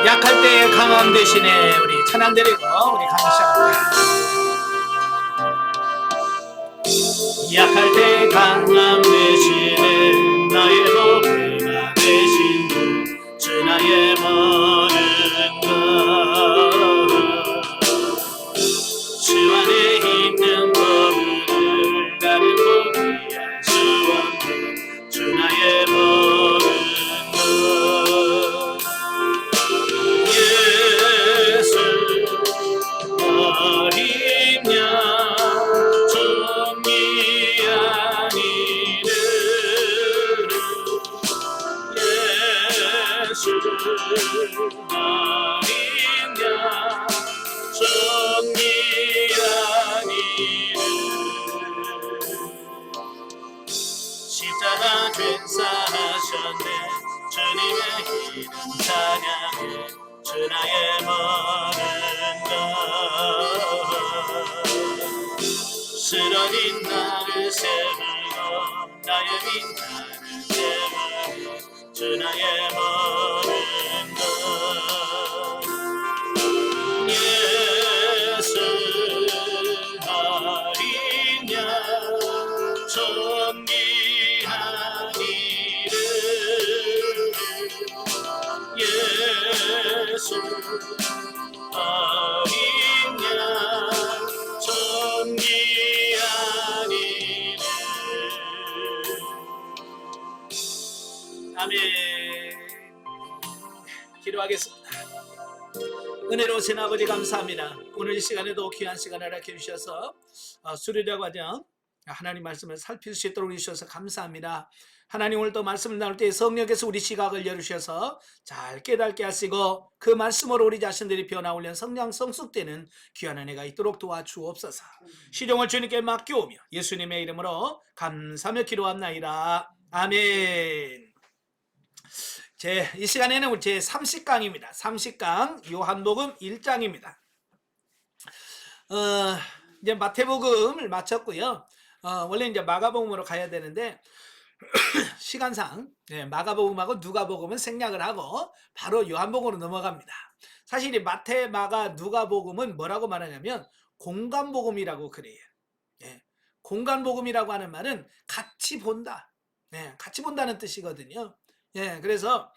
약할 때 강함 대신에 우리 찬양 드리고 우리 강의 시작합니다. 약할 때 강함 대신에 나의 보배가 되신 주 나의 모든 것 주 안에 있는 법을 나는 포기할 수 없네 주 나의 모든 것 예수 어린 양 정리하니를 예수 어린 양 정리하니를 십자가 죄사하셨네 주님의 이름 찬양해 주 나의 모든 것 쓰러진 나를 세우고 나의 빈자를 채우네 주 나의 모든 것 예수 어린 양 정리하니를 예수 어린 양 정리하니를 아멘. 기도하겠습니다. 은혜로우신 아버지 감사합니다. 오늘 이 시간에도 귀한 시간을 허락해 주셔서 수련자 과정 하나님 말씀을 살필 수 있도록 해주셔서 감사합니다. 하나님 오늘도 말씀을 나눌 때 성령께서 우리 시각을 열으셔서 잘 깨닫게 하시고 그 말씀으로 우리 자신들이 변화올려 성령 성숙되는 귀한 은혜가 있도록 도와주옵소서. 시종을 주님께 맡겨오며 예수님의 이름으로 감사하며 기도합나이다. 아멘. 이 시간에는 제 30강입니다. 30강 요한복음 1장입니다. 이제 마태복음을 마쳤고요. 원래 이제 마가복음으로 가야 되는데 시간상 마가복음하고 누가복음은 생략을 하고 바로 요한복음으로 넘어갑니다. 사실 이 마태, 마가, 누가복음은 뭐라고 말하냐면 공간복음이라고 그래요. 공간복음이라고 하는 말은 같이 본다. 같이 본다는 뜻이거든요. 그래서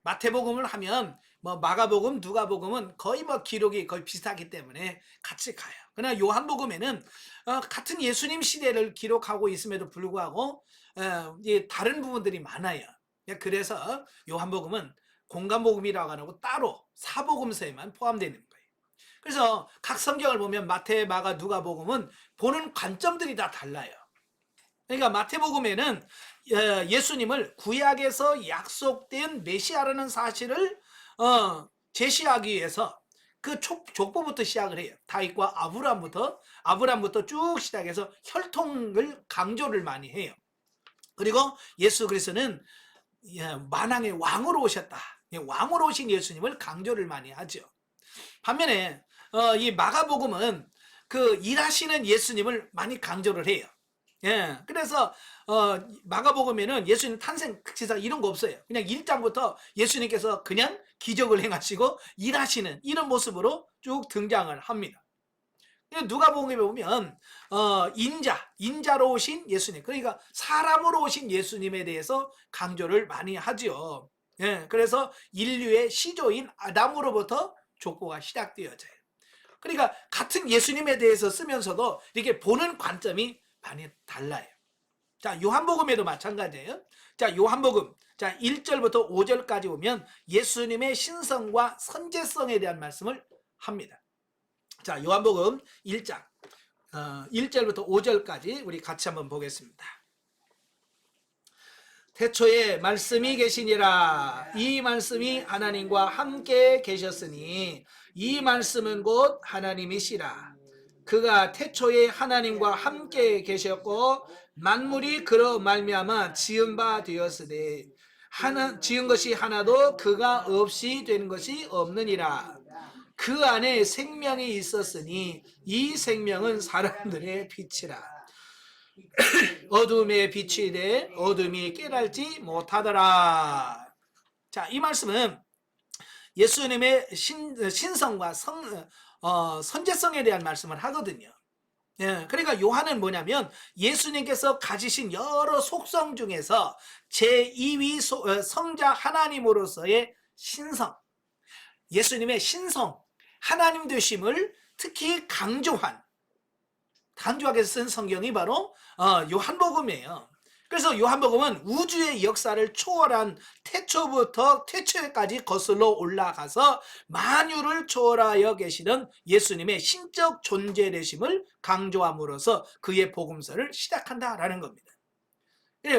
마태복음을 하면 뭐 마가복음, 누가복음은 거의 뭐 기록이 거의 비슷하기 때문에 같이 가요. 그러나 요한복음에는 같은 예수님 시대를 기록하고 있음에도 불구하고 다른 부분들이 많아요. 그래서 요한복음은 공간복음이라고 안 하고 따로 사복음서에만 포함되는 거예요. 그래서 각 성경을 보면 마태, 마가, 누가복음은 보는 관점들이 다 달라요. 그러니까 마태복음에는 예수님을 구약에서 약속된 메시아라는 사실을 제시하기 위해서 그 족보부터 시작을 해요. 다윗과 아브람부터 쭉 시작해서 혈통을 강조를 많이 해요. 그리고 예수 그리스도는 만왕의 왕으로 오셨다. 왕으로 오신 예수님을 강조를 많이 하죠. 반면에 이 마가복음은 그 일하시는 예수님을 많이 강조를 해요. 그래서 마가복음에는 예수님 탄생 극지사 이런 거 없어요. 그냥 1장부터 예수님께서 그냥 기적을 행하시고 일하시는 이런 모습으로 쭉 등장을 합니다. 누가복음에 보면 인자로 오신 예수님, 그러니까 사람으로 오신 예수님에 대해서 강조를 많이 하죠. 그래서 인류의 시조인 아담으로부터 족보가 시작되어져요. 그러니까 같은 예수님에 대해서 쓰면서도 이렇게 보는 관점이 많이 달라요. 자, 요한복음에도 마찬가지예요. 자, 요한복음 1절부터 5절까지 보면 예수님의 신성과 선제성에 대한 말씀을 합니다. 자, 요한복음 1장 1절부터 5절까지 우리 같이 한번 보겠습니다. 태초에 말씀이 계시니라. 이 말씀이 하나님과 함께 계셨으니 이 말씀은 곧 하나님이시라. 그가 태초에 하나님과 함께 계셨고 만물이 그로 말미암아 지은 바 되었으되 지은 것이 하나도 그가 없이 된 것이 없느니라. 그 안에 생명이 있었으니 이 생명은 사람들의 빛이라. 어둠의 빛이 돼 어둠이 깨달지 못하더라. 자, 이 말씀은 예수님의 신성과 선제성에 대한 말씀을 하거든요. 예, 그러니까 요한은 뭐냐면 예수님께서 가지신 여러 속성 중에서 제2위 성자 하나님으로서의 신성, 예수님의 신성, 하나님 되심을 특히 강조하게 쓴 성경이 바로 요한복음이에요. 그래서 요한복음은 우주의 역사를 초월한 태초부터 태초에까지 거슬러 올라가서 만유를 초월하여 계시는 예수님의 신적 존재되심을 강조함으로써 그의 복음서를 시작한다라는 겁니다.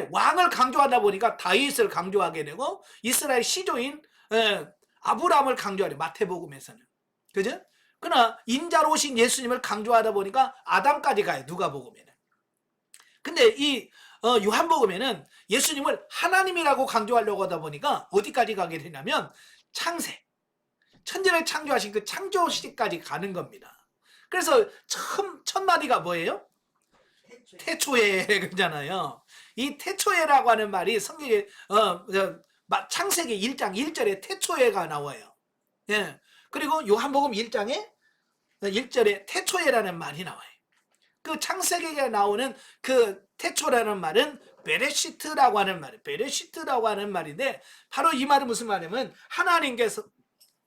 왕을 강조하다 보니까 다윗을 강조하게 되고 이스라엘 시조인 아브라함을 강조하려 마태복음에서는, 그죠? 그러나 인자로 오신 예수님을 강조하다 보니까 아담까지 가요, 누가복음에는. 근데 이 요한복음에는 예수님을 하나님이라고 강조하려고 하다 보니까 어디까지 가게 되냐면 창세, 천지를 창조하신 그 창조 시기까지 가는 겁니다. 그래서 첫 마디가 뭐예요? 태초에 그러잖아요. 이 태초에라고 하는 말이 성경에 창세기 1장 1절에 태초에가 나와요. 예. 그리고 요한복음 1장에 1절에 태초에라는 말이 나와요. 그 창세기에 나오는 그 태초라는 말은 베레시트라고 하는 말이에요. 베레시트라고 하는 말인데 바로 이 말은 무슨 말이냐면 하나님께서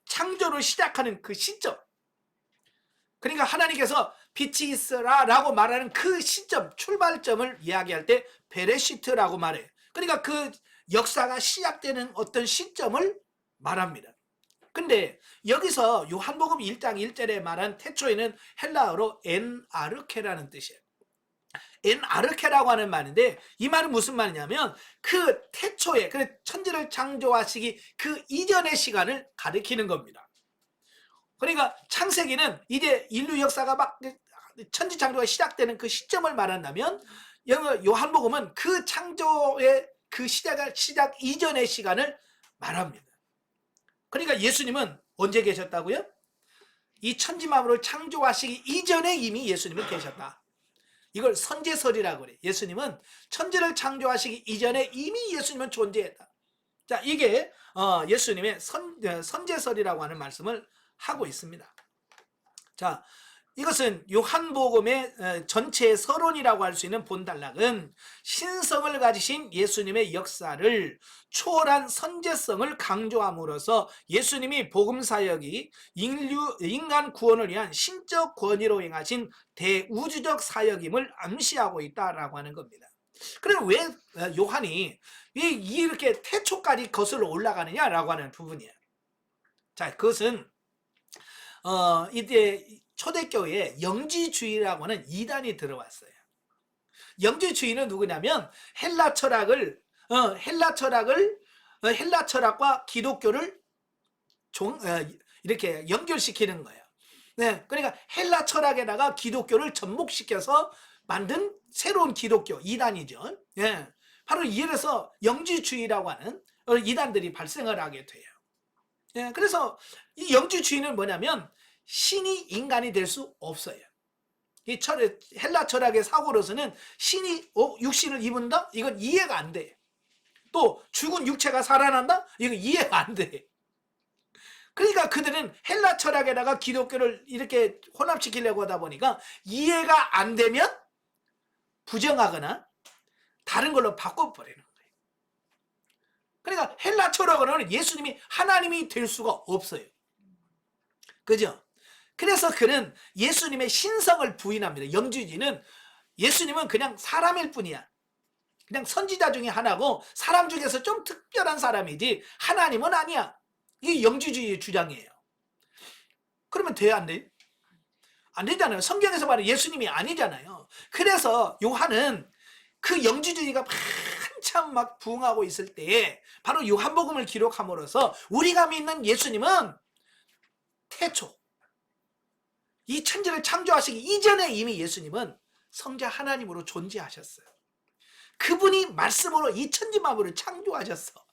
창조를 시작하는 그 시점, 그러니까 하나님께서 빛이 있으라 라고 말하는 그 시점, 출발점을 이야기할 때 베레시트라고 말해요. 그러니까 그 역사가 시작되는 어떤 시점을 말합니다. 근데 여기서 요한복음 1장 1절에 말한 태초에는 헬라어로 엔아르케라는 뜻이에요. 엔아르케라고 하는 말인데 이 말은 무슨 말이냐면 그 태초에, 그 천지를 창조하시기 그 이전의 시간을 가리키는 겁니다. 그러니까 창세기는 이제 인류 역사가 막 천지 창조가 시작되는 그 시점을 말한다면 요한복음은 그 창조의 그 시작 이전의 시간을 말합니다. 그러니까 예수님은 언제 계셨다고요? 이 천지 만물을 창조하시기 이전에 이미 예수님은 계셨다. 이걸 선제설이라고 그래. 예수님은 천지를 창조하시기 이전에 이미 예수님은 존재했다. 자, 이게 예수님의 선제설이라고 하는 말씀을 하고 있습니다. 자, 이것은 요한복음의 전체의 서론이라고 할 수 있는 본단락은 신성을 가지신 예수님의 역사를 초월한 선제성을 강조함으로써 예수님이 복음사역이 인간 구원을 위한 신적 권위로 행하신 대우주적 사역임을 암시하고 있다라고 하는 겁니다. 그럼 왜 요한이 이렇게 태초까지 거슬러 올라가느냐라고 하는 부분이에요. 자, 그것은 이때 초대교회에 영지주의라고 하는 이단이 들어왔어요. 영지주의는 누구냐면 헬라 철학과 기독교를 이렇게 연결시키는 거예요. 네, 그러니까 헬라 철학에다가 기독교를 접목시켜서 만든 새로운 기독교 이단이죠. 예, 바로 이래서 영지주의라고 하는 이단들이 발생을 하게 돼요. 예, 그래서 이 영지주의는 뭐냐면 신이 인간이 될 수 없어요. 이 헬라 철학의 사고로서는 신이 육신을 입은다? 이건 이해가 안 돼. 또 죽은 육체가 살아난다? 이건 이해가 안 돼. 그러니까 그들은 헬라 철학에다가 기독교를 이렇게 혼합시키려고 하다 보니까 이해가 안 되면 부정하거나 다른 걸로 바꿔버리는 거예요. 그러니까 헬라 철학으로는 예수님이 하나님이 될 수가 없어요. 그죠? 그래서 그는 예수님의 신성을 부인합니다. 영주주의는 예수님은 그냥 사람일 뿐이야. 그냥 선지자 중에 하나고 사람 중에서 좀 특별한 사람이지 하나님은 아니야. 이게 영주주의의 주장이에요. 그러면 돼야 안 돼? 안 되잖아요. 성경에서 말하는 예수님이 아니잖아요. 그래서 요한은 그 영주주의가 한참 막 부흥하고 있을 때에 바로 요한복음을 기록함으로써 우리가 믿는 예수님은 태초, 이 천지를 창조하시기 이전에 이미 예수님은 성자 하나님으로 존재하셨어요. 그분이 말씀으로 이 천지 만물을 창조하셨어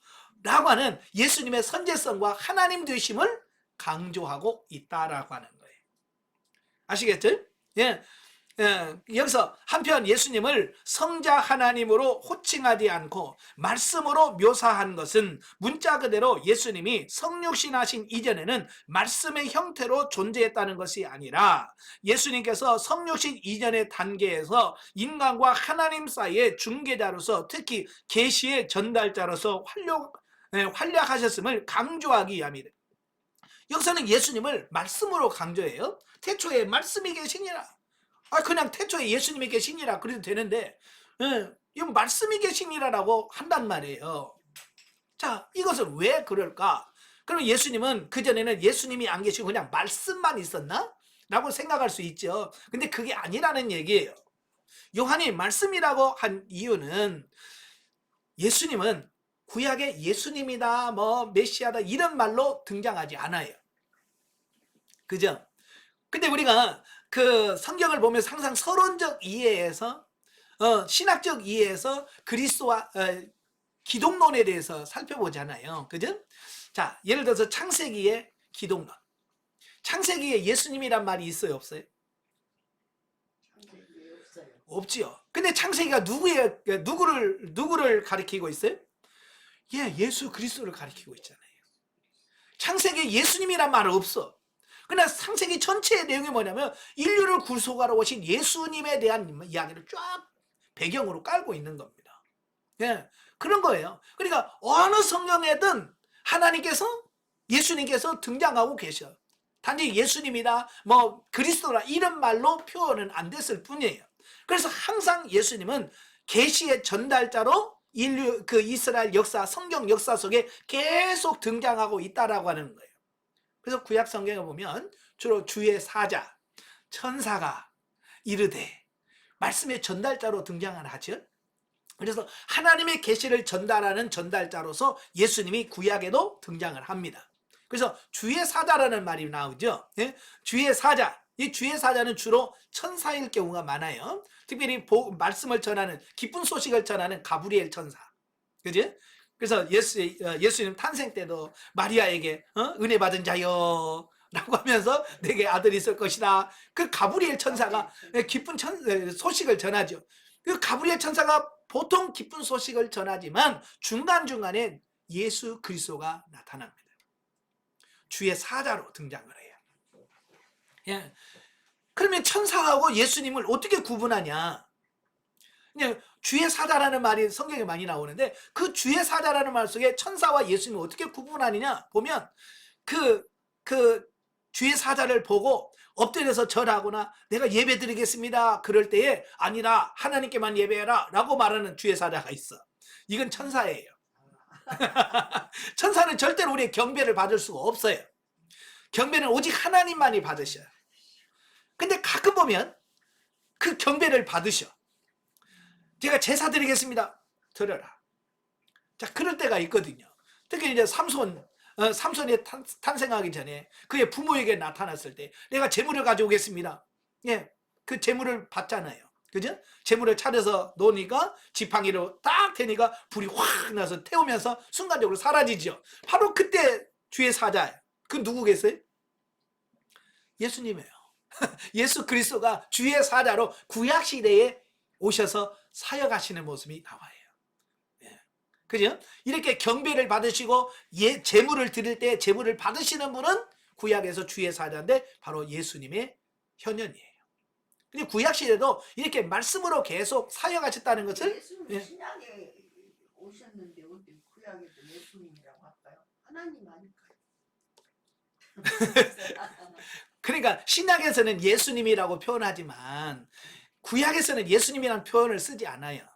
라고 하는 예수님의 선제성과 하나님 되심을 강조하고 있다라고 하는 거예요. 아시겠죠? 예. 여기서 한편 예수님을 성자 하나님으로 호칭하지 않고 말씀으로 묘사한 것은 문자 그대로 예수님이 성육신하신 이전에는 말씀의 형태로 존재했다는 것이 아니라 예수님께서 성육신 이전의 단계에서 인간과 하나님 사이의 중개자로서 특히 계시의 전달자로서 활약하셨음을 강조하기 위함이다. 여기서는 예수님을 말씀으로 강조해요. 태초에 말씀이 계시니라. 그냥 태초에 예수님이 계시니라 그래도 되는데, 이 말씀이 계시니라라고 한단 말이에요. 자, 이것은 왜 그럴까? 그럼 예수님은 그전에는 예수님이 안 계시고 그냥 말씀만 있었나? 라고 생각할 수 있죠. 근데 그게 아니라는 얘기예요. 요한이 말씀이라고 한 이유는 예수님은 구약에 예수님이다, 메시아다 이런 말로 등장하지 않아요. 그죠? 근데 우리가 그 성경을 보면서 항상 서론적 이해에서 신학적 이해에서 그리스도와 기독론에 대해서 살펴보잖아요. 그죠? 자, 예를 들어서 창세기의 기독론. 창세기에 예수님이란 말이 있어요, 없어요? 없지요. 근데 창세기가 누구를 가리키고 있어요? 예수 그리스도를 가리키고 있잖아요. 창세기에 예수님이란 말은 없어. 그러나 창세기 전체의 내용이 뭐냐면 인류를 구속하러 오신 예수님에 대한 이야기를 쫙 배경으로 깔고 있는 겁니다. 그런 거예요. 그러니까 어느 성경에든 하나님께서 예수님께서 등장하고 계셔. 단지 예수님이다, 그리스도라 이런 말로 표현은 안 됐을 뿐이에요. 그래서 항상 예수님은 계시의 전달자로 인류 그 이스라엘 역사, 성경 역사 속에 계속 등장하고 있다라고 하는 거예요. 그래서 구약 성경에 보면 주로 주의 사자, 천사가 이르되 말씀의 전달자로 등장을 하죠. 그래서 하나님의 계시를 전달하는 전달자로서 예수님이 구약에도 등장을 합니다. 그래서 주의 사자라는 말이 나오죠. 주의 사자. 이 주의 사자는 주로 천사일 경우가 많아요. 특별히 말씀을 전하는 기쁜 소식을 전하는 가브리엘 천사. 그지? 그래서 예수님 탄생 때도 마리아에게 은혜 받은 자여 라고 하면서 내게 아들이 있을 것이다. 그 가브리엘 천사가 기쁜 소식을 전하죠. 그 가브리엘 천사가 보통 기쁜 소식을 전하지만 중간중간에 예수 그리스도가 나타납니다. 주의 사자로 등장을 해요. 그러면 천사하고 예수님을 어떻게 구분하냐? 그냥 주의 사자라는 말이 성경에 많이 나오는데 그 주의 사자라는 말 속에 천사와 예수님을 어떻게 구분하느냐 보면 그 주의 사자를 보고 엎드려서 절하거나 내가 예배 드리겠습니다 그럴 때에 아니라 하나님께만 예배해라 라고 말하는 주의 사자가 있어. 이건 천사예요. 천사는 절대로 우리의 경배를 받을 수가 없어요. 경배는 오직 하나님만이 받으셔요. 근데 가끔 보면 그 경배를 받으셔. 제가 제사 드리겠습니다. 드려라. 자, 그럴 때가 있거든요. 특히 이제 삼손이 탄생하기 전에 그의 부모에게 나타났을 때 내가 재물을 가져오겠습니다. 그 재물을 받잖아요. 그죠? 재물을 차려서 놓으니까 지팡이로 딱 대니까 불이 확 나서 태우면서 순간적으로 사라지죠. 바로 그때 주의 사자예요. 그 누구겠어요? 예수님이에요. 예수 그리스도가 주의 사자로 구약 시대에 오셔서 사역하시는 모습이 나와요. 그죠? 이렇게 경배를 받으시고 제물을 드릴 때 제물을 받으시는 분은 구약에서 주의 사자인데 바로 예수님의 현현이에요. 근데 구약 시대도 이렇게 말씀으로 계속 사역하셨다는 것을 예수님 신약에 오셨는데 어떻게 구약에도 예수님이라고 할까요? 하나님 아닐까요? 그러니까 신약에서는 예수님이라고 표현하지만 구약에서는 예수님이라는 표현을 쓰지 않아요.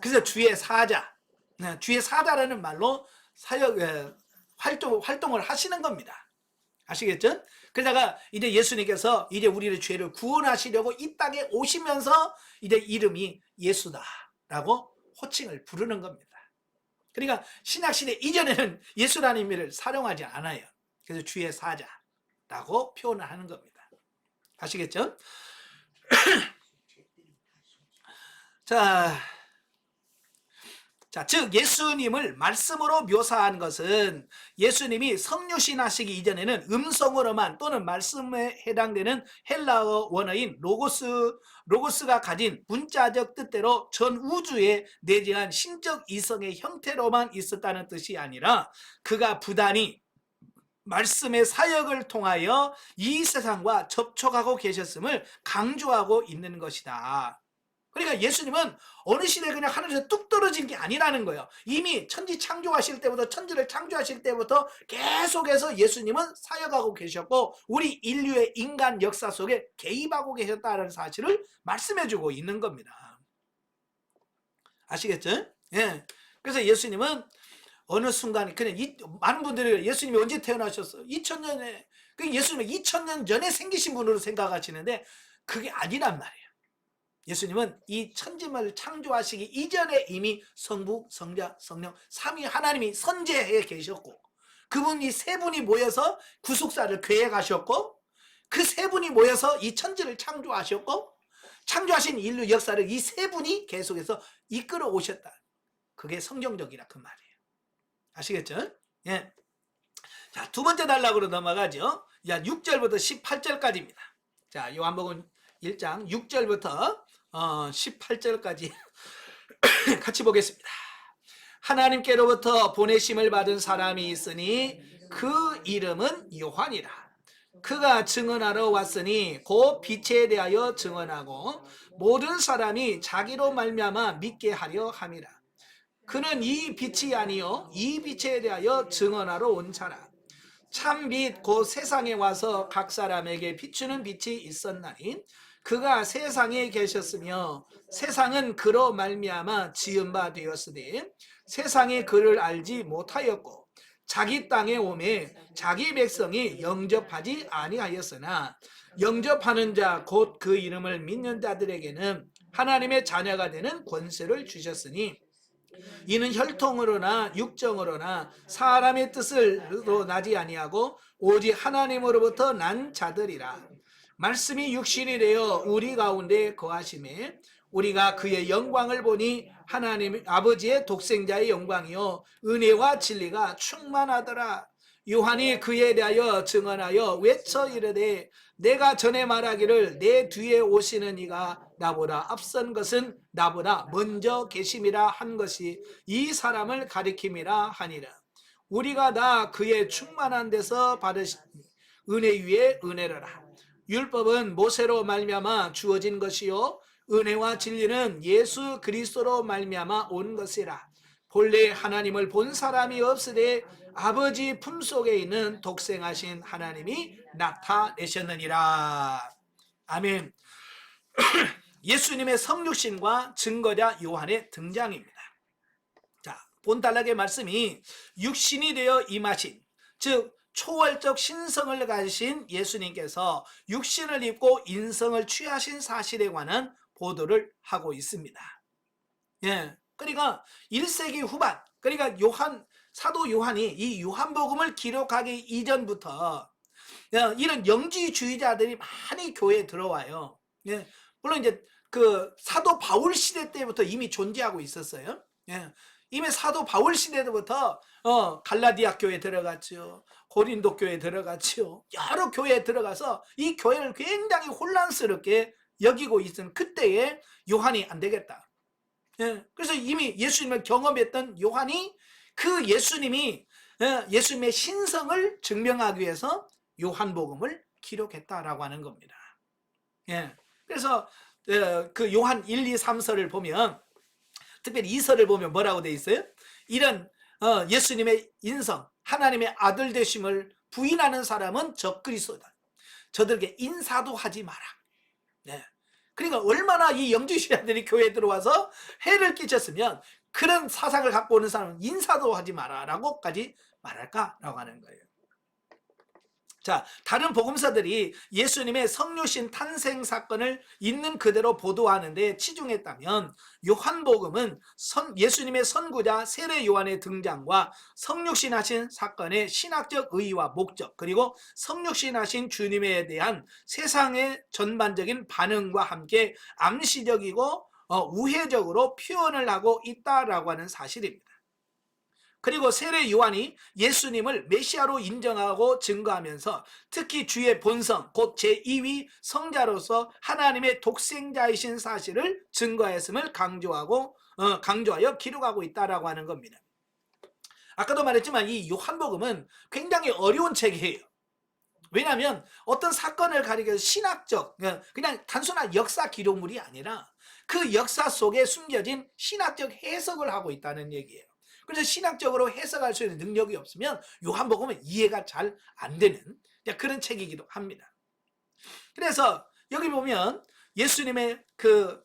그래서 주의 사자, 주의 사자라는 말로 활동을 하시는 겁니다. 아시겠죠? 그러다가 이제 예수님께서 이제 우리의 죄를 구원하시려고 이 땅에 오시면서 이제 이름이 예수다라고 호칭을 부르는 겁니다. 그러니까 신약시대 이전에는 예수라는 의미를 사용하지 않아요. 그래서 주의 사자라고 표현을 하는 겁니다. 아시겠죠? 자, 자, 즉 예수님을 말씀으로 묘사한 것은 예수님이 성육신 하시기 이전에는 음성으로만 또는 말씀에 해당되는 헬라어 원어인 로고스가 가진 문자적 뜻대로 전 우주에 내재한 신적 이성의 형태로만 있었다는 뜻이 아니라 그가 부단히 말씀의 사역을 통하여 이 세상과 접촉하고 계셨음을 강조하고 있는 것이다. 그러니까 예수님은 어느 시대에 그냥 하늘에서 뚝 떨어진 게 아니라는 거예요. 이미 천지 창조하실 때부터, 천지를 창조하실 때부터 계속해서 예수님은 사역하고 계셨고 우리 인류의 인간 역사 속에 개입하고 계셨다는 사실을 말씀해주고 있는 겁니다. 아시겠죠? 예. 그래서 예수님은 어느 순간에 그냥 많은 분들이 예수님이 언제 태어나셨어요? 2000년에. 그 예수님은 2000년 전에 생기신 분으로 생각하시는데 그게 아니란 말이에요. 예수님은 이 천지만을 창조하시기 이전에 이미 성부, 성자, 성령 삼위 하나님이 선재해 계셨고 그분이 세 분이 모여서 구속사를 계획하셨고 그 세 분이 모여서 이 천지를 창조하셨고 창조하신 인류 역사를 이 세 분이 계속해서 이끌어 오셨다. 그게 성경적이라 그 말이에요. 아시겠죠? 예. 자, 두 번째 단락으로 넘어가죠. 야, 6절부터 18절까지입니다. 자, 요한복음 1장 6절부터 18절까지 같이 보겠습니다. 하나님께로부터 보내심을 받은 사람이 있으니 그 이름은 요한이라. 그가 증언하러 왔으니 곧 빛에 대하여 증언하고 모든 사람이 자기로 말미암아 믿게 하려 함이라. 그는 이 빛이 아니요 이 빛에 대하여 증언하러 온 자라. 참빛 곧 세상에 와서 각 사람에게 비추는 빛이 있었나니 그가 세상에 계셨으며 세상은 그로 말미암아 지은 바 되었으니 세상이 그를 알지 못하였고 자기 땅에 오매 자기 백성이 영접하지 아니하였으나 영접하는 자 곧 그 이름을 믿는 자들에게는 하나님의 자녀가 되는 권세를 주셨으니 이는 혈통으로나 육정으로나 사람의 뜻으로 나지 아니하고 오직 하나님으로부터 난 자들이라. 말씀이 육신이 되어 우리 가운데 거하심에 우리가 그의 영광을 보니 하나님 아버지의 독생자의 영광이요 은혜와 진리가 충만하더라. 요한이 그에 대하여 증언하여 외쳐 이르되 내가 전에 말하기를 내 뒤에 오시는 이가 나보다 앞선 것은 나보다 먼저 계심이라 한 것이 이 사람을 가리킴이라 하니라. 우리가 다 그의 충만한 데서 받으신 은혜 위에 은혜로라. 율법은 모세로 말미암아 주어진 것이요 은혜와 진리는 예수 그리스도로 말미암아 온 것이라. 본래 하나님을 본 사람이 없으되 아버지 품속에 있는 독생하신 하나님이 나타내셨느니라. 아멘. 예수님의 성육신과 증거자 요한의 등장입니다. 자, 본단락의 말씀이 육신이 되어 임하신, 즉 초월적 신성을 가지신 예수님께서 육신을 입고 인성을 취하신 사실에 관한 보도를 하고 있습니다. 예, 그러니까 1세기 후반, 그러니까 사도 요한이 이 요한복음을 기록하기 이전부터 이런 영지주의자들이 많이 교회에 들어와요. 예, 물론 이제 그 사도 바울 시대 때부터 이미 존재하고 있었어요. 예, 이미 사도 바울 시대 때부터 갈라디아 교회에 들어갔죠. 고린도 교회에 들어갔죠. 여러 교회에 들어가서 이 교회를 굉장히 혼란스럽게 여기고 있은 그때에 요한이 안 되겠다. 예, 그래서 이미 예수님을 경험했던 요한이 그 예수님의 신성을 증명하기 위해서 요한복음을 기록했다라고 하는 겁니다. 예, 그래서 그 요한 1, 2, 3서를 보면 특별히 2서를 보면 뭐라고 돼 있어요? 이런 예수님의 인성, 하나님의 아들 되심을 부인하는 사람은 적그리스도다. 저들에게 인사도 하지 마라. 네. 그러니까 얼마나 이 영주시자들이 교회에 들어와서 해를 끼쳤으면 그런 사상을 갖고 오는 사람은 인사도 하지 마라 라고까지 말할까라고 하는 거예요. 자, 다른 복음서들이 예수님의 성육신 탄생 사건을 있는 그대로 보도하는데 치중했다면 요한복음은 예수님의 선구자 세례 요한의 등장과 성육신 하신 사건의 신학적 의의와 목적, 그리고 성육신 하신 주님에 대한 세상의 전반적인 반응과 함께 암시적이고 우회적으로 표현을 하고 있다라고 하는 사실입니다. 그리고 세례 요한이 예수님을 메시아로 인정하고 증거하면서 특히 주의 본성 곧 제2위 성자로서 하나님의 독생자이신 사실을 증거했음을 강조하여 기록하고 있다라고 하는 겁니다. 아까도 말했지만 이 요한복음은 굉장히 어려운 책이에요. 왜냐하면 어떤 사건을 가리켜서 신학적 그냥 단순한 역사 기록물이 아니라 그 역사 속에 숨겨진 신학적 해석을 하고 있다는 얘기예요. 그래서 신학적으로 해석할 수 있는 능력이 없으면 요한복음은 이해가 잘 안 되는 그런 책이기도 합니다. 그래서 여기 보면 예수님의 그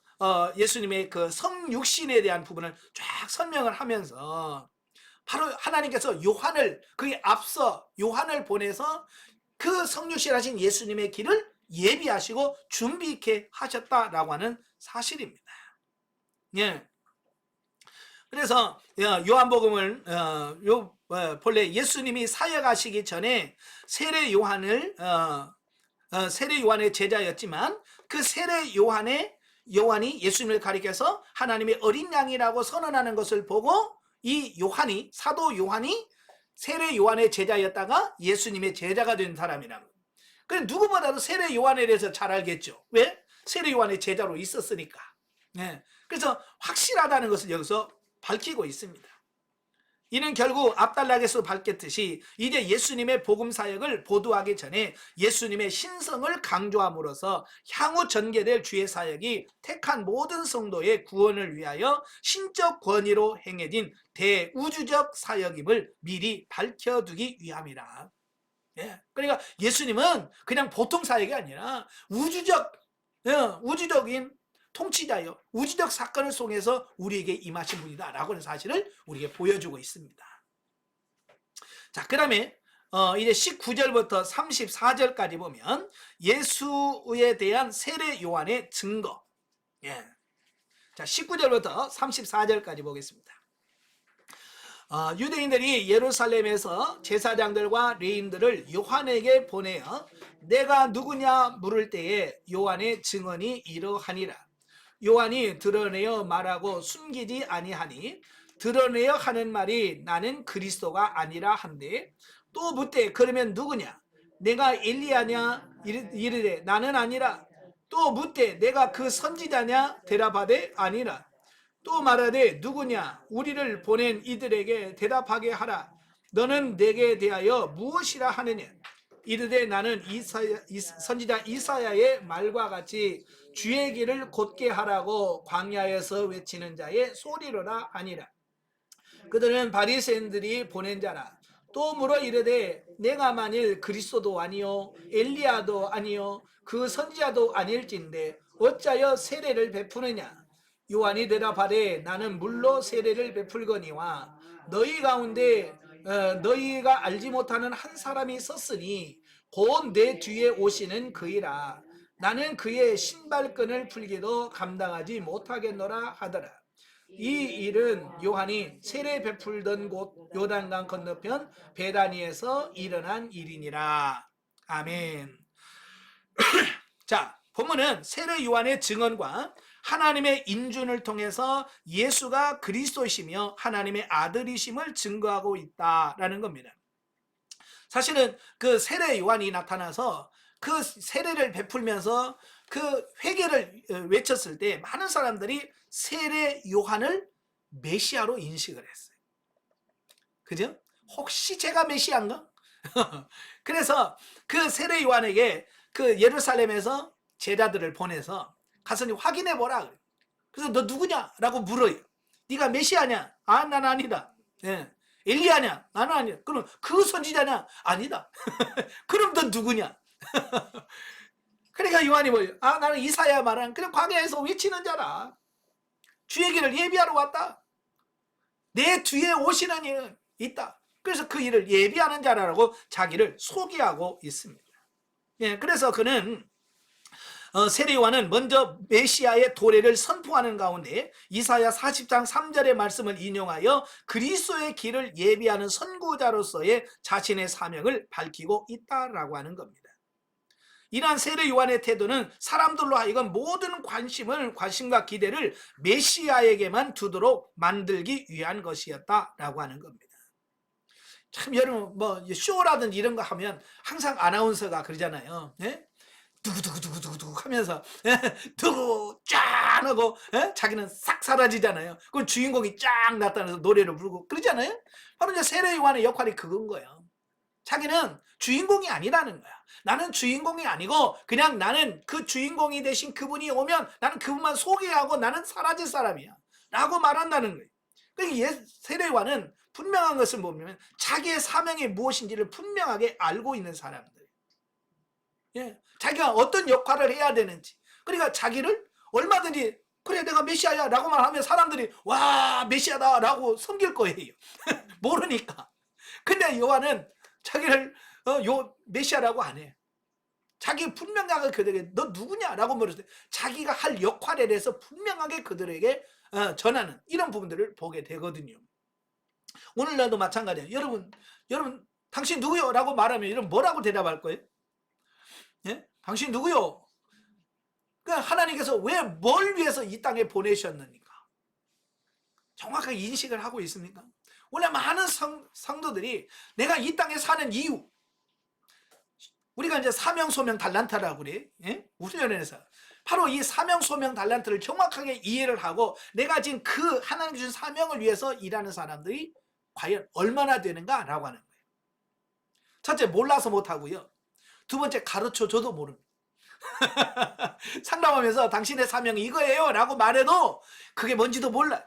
성육신에 대한 부분을 쫙 설명을 하면서 바로 하나님께서 그에 앞서 요한을 보내서 그 성육신 하신 예수님의 길을 예비하시고 준비케 하셨다라고 하는 사실입니다. 예. 그래서 요한복음을 본래 예수님이 사역하시기 전에 세례 요한의 제자였지만 그 세례 요한이 예수님을 가리켜서 하나님의 어린 양이라고 선언하는 것을 보고 이 사도 요한이 세례 요한의 제자였다가 예수님의 제자가 된 사람이라고. 그래 누구보다도 세례 요한에 대해서 잘 알겠죠. 왜? 세례 요한의 제자로 있었으니까. 네. 그래서 확실하다는 것을 여기서 밝히고 있습니다. 이는 결국 앞달락에서 밝혔듯이 이제 예수님의 복음 사역을 보도하기 전에 예수님의 신성을 강조함으로써 향후 전개될 주의 사역이 택한 모든 성도의 구원을 위하여 신적 권위로 행해진 대우주적 사역임을 미리 밝혀두기 위함이라. 예. 그러니까 예수님은 그냥 보통 사역이 아니라 우주적인 통치자요 우주적 사건을 통해서 우리에게 임하신 분이다 라고 하는 사실을 우리에게 보여주고 있습니다. 자, 그 다음에 이제 19절부터 34절까지 보면 예수에 대한 세례 요한의 증거. 예. 자, 19절부터 34절까지 보겠습니다. 유대인들이 예루살렘에서 제사장들과 레인들을 요한에게 보내어 내가 누구냐 물을 때에 요한의 증언이 이러하니라. 요한이 드러내어 말하고 숨기지 아니하니 드러내어 하는 말이 나는 그리스도가 아니라 한데 또 묻되 그러면 누구냐 내가 엘리야냐 이르되 나는 아니라 또 묻되 내가 그 선지자냐 대답하되 아니라 또 말하되 누구냐 우리를 보낸 이들에게 대답하게 하라 너는 내게 대하여 무엇이라 하느냐 이르되 나는 선지자 이사야의 말과 같이 주의 길을 곧게 하라고 광야에서 외치는 자의 소리로라 하니라. 그들은 바리새인들이 보낸 자라. 또 물어 이르되 내가 만일 그리스도도 아니요 엘리야도 아니요 그 선지자도 아닐진데 어찌하여 세례를 베푸느냐. 요한이 대답하되 나는 물로 세례를 베풀거니와 너희 가운데 너희가 알지 못하는 한 사람이 있었으니 곧 내 뒤에 오시는 그이라. 나는 그의 신발끈을 풀기도 감당하지 못하겠노라 하더라. 이 일은 요한이 세례 베풀던 곳 요단강 건너편 베다니에서 일어난 일이니라. 아멘. 자, 본문은 세례 요한의 증언과 하나님의 인준을 통해서 예수가 그리스도이시며 하나님의 아들이심을 증거하고 있다라는 겁니다. 사실은 그 세례 요한이 나타나서 그 세례를 베풀면서 그 회개를 외쳤을 때 많은 사람들이 세례 요한을 메시아로 인식을 했어요. 그죠? 혹시 제가 메시아인가? 그래서 그 세례 요한에게 그 예루살렘에서 제자들을 보내서 가서 확인해 보라. 그래서 너 누구냐라고 물어요. 네가 메시아냐? 아, 난 아니다. 예. 엘리야냐? 나는 아니다. 그럼 그 선지자냐? 아니다. 그럼 너 누구냐? 그러니까 요한이 뭐예요? 아, 나는 이사야 말한 그냥 광야에서 외치는 자라. 주의 길을 예비하러 왔다. 내 뒤에 오시는 이는 있다. 그래서 그 일을 예비하는 자라고 자기를 소개하고 있습니다. 예, 그래서 그는 세례 요한은 먼저 메시아의 도래를 선포하는 가운데 이사야 40장 3절의 말씀을 인용하여 그리스도의 길을 예비하는 선구자로서의 자신의 사명을 밝히고 있다라고 하는 겁니다. 이러한 세례 요한의 태도는 사람들로 하여금 모든 관심과 기대를 메시아에게만 두도록 만들기 위한 것이었다라고 하는 겁니다. 참 여러분 뭐 쇼라든지 이런 거 하면 항상 아나운서가 그러잖아요. 예? 두구두구두구두구 하면서 두구 쫙 하고 자기는 싹 사라지잖아요. 그럼 주인공이 쫙 나타나서 노래를 부르고 그러잖아요. 바로 이제 세례 요한의 역할이 그건 거예요. 자기는 주인공이 아니라는 거야. 나는 주인공이 아니고 그냥 나는 그 주인공이 되신 그분이 오면 나는 그분만 소개하고 나는 사라질 사람이야 라고 말한다는 거예요. 그러니까 세례 요한은 분명한 것을 보면 자기의 사명이 무엇인지를 분명하게 알고 있는 사람들. 예, 자기가 어떤 역할을 해야 되는지. 그러니까 자기를 얼마든지 그래 내가 메시아야 라고 말하면 사람들이 와 메시아다 라고 섬길 거예요. 모르니까. 근데 요한은 자기를 메시아라고 안 해. 자기 분명하게 그들에게 너 누구냐 라고 물었을 때 자기가 할 역할에 대해서 분명하게 그들에게 전하는 이런 부분들을 보게 되거든요. 오늘날도 마찬가지예요. 여러분 당신 누구요? 라고 말하면 여러분 뭐라고 대답할 거예요? 예? 당신 누구요? 그러니까 하나님께서 왜 뭘 위해서 이 땅에 보내셨느니까 정확하게 인식을 하고 있습니까? 원래 많은 성도들이 내가 이 땅에 사는 이유, 우리가 이제 사명 소명 달란트라고 그래. 예? 훈련에서 바로 이 사명 소명 달란트를 정확하게 이해를 하고 내가 지금 그 하나님 주신 사명을 위해서 일하는 사람들이 과연 얼마나 되는가 라고 하는 거예요. 첫째 몰라서 못하고요. 두 번째 가르쳐줘도 모릅니다. 상담하면서 당신의 사명이 이거예요 라고 말해도 그게 뭔지도 몰라요.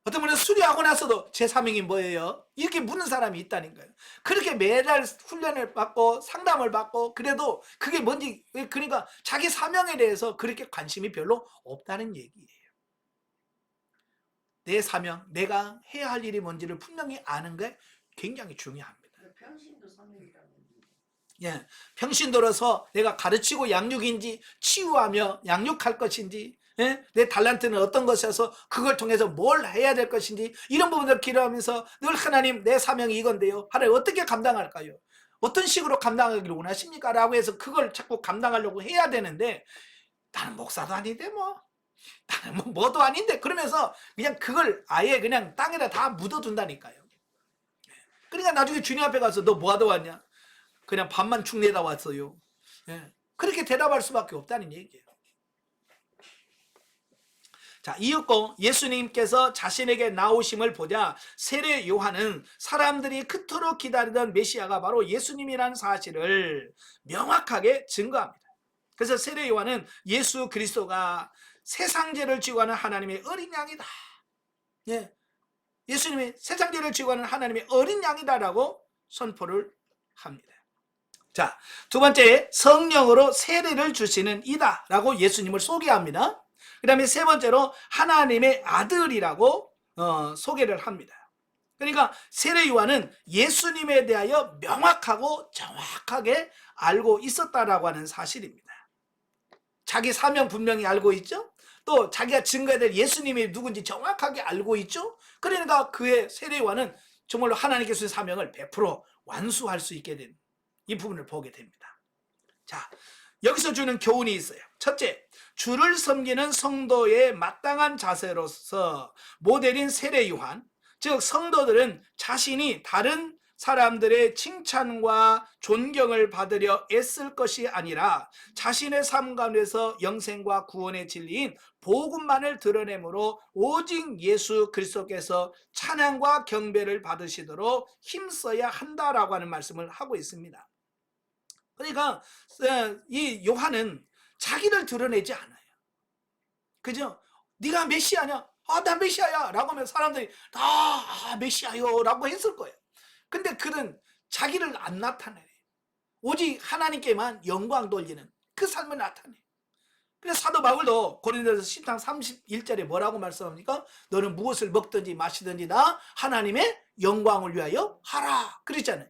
어떤 분은 수료하고 나서도 제 사명이 뭐예요? 이렇게 묻는 사람이 있다니까요. 그렇게 매달 훈련을 받고 상담을 받고 그래도 그게 뭔지, 그러니까 자기 사명에 대해서 그렇게 관심이 별로 없다는 얘기예요. 내 사명, 내가 해야 할 일이 뭔지를 분명히 아는 게 굉장히 중요합니다. 평신도 사명이라는 얘기예요. 예, 평신도로서 내가 가르치고 양육인지 치유하며 양육할 것인지, 예? 내 달란트는 어떤 것이어서 그걸 통해서 뭘 해야 될 것인지 이런 부분들을 기도하면서 늘 하나님 내 사명이 이건데요. 하나님 어떻게 감당할까요? 어떤 식으로 감당하기를 원하십니까? 라고 해서 그걸 자꾸 감당하려고 해야 되는데 나는 목사도 아닌데 나는 뭐도 아닌데 그러면서 그냥 그걸 아예 그냥 땅에다 다 묻어둔다니까요. 그러니까 나중에 주님 앞에 가서 너 뭐 하다 왔냐? 그냥 밥만 축내다 왔어요. 예. 그렇게 대답할 수밖에 없다는 얘기예요. 자, 이윽고 예수님께서 자신에게 나오심을 보자 세례 요한은 사람들이 그토록 기다리던 메시아가 바로 예수님이라는 사실을 명확하게 증거합니다. 그래서 세례 요한은 예수 그리스도가 세상 죄를 지고 하는 하나님의 어린 양이다. 예. 예수님이 세상 죄를 지고 하는 하나님의 어린 양이다라고 선포를 합니다. 자, 두 번째 성령으로 세례를 주시는 이다라고 예수님을 소개합니다. 그 다음에 세 번째로 하나님의 아들이라고 소개를 합니다. 그러니까 세례 요한은 예수님에 대하여 명확하고 정확하게 알고 있었다라고 하는 사실입니다. 자기 사명 분명히 알고 있죠. 또 자기가 증거해야 될 예수님이 누군지 정확하게 알고 있죠. 그러니까 그의 세례 요한은 정말로 하나님께 주신 사명을 100% 완수할 수 있게 된 이 부분을 보게 됩니다. 자, 여기서 주는 교훈이 있어요. 첫째, 주를 섬기는 성도의 마땅한 자세로서 모델인 세례 요한, 즉 성도들은 자신이 다른 사람들의 칭찬과 존경을 받으려 애쓸 것이 아니라 자신의 삶 가운데서 영생과 구원의 진리인 복음만을 드러내므로 오직 예수 그리스도께서 찬양과 경배를 받으시도록 힘써야 한다라고 하는 말씀을 하고 있습니다. 그러니까 이 요한은 자기를 드러내지 않아요. 그죠? 네가 메시아냐? 나 메시아야 라고 하면 사람들이 메시아요 라고 했을 거예요. 근데 그는 자기를 안 나타내요. 오직 하나님께만 영광 돌리는 그 삶을 나타내요. 그래서 사도 바울도 고린도서 10장 31절에 뭐라고 말씀합니까? 너는 무엇을 먹든지 마시든지 다 하나님의 영광을 위하여 하라 그랬잖아요.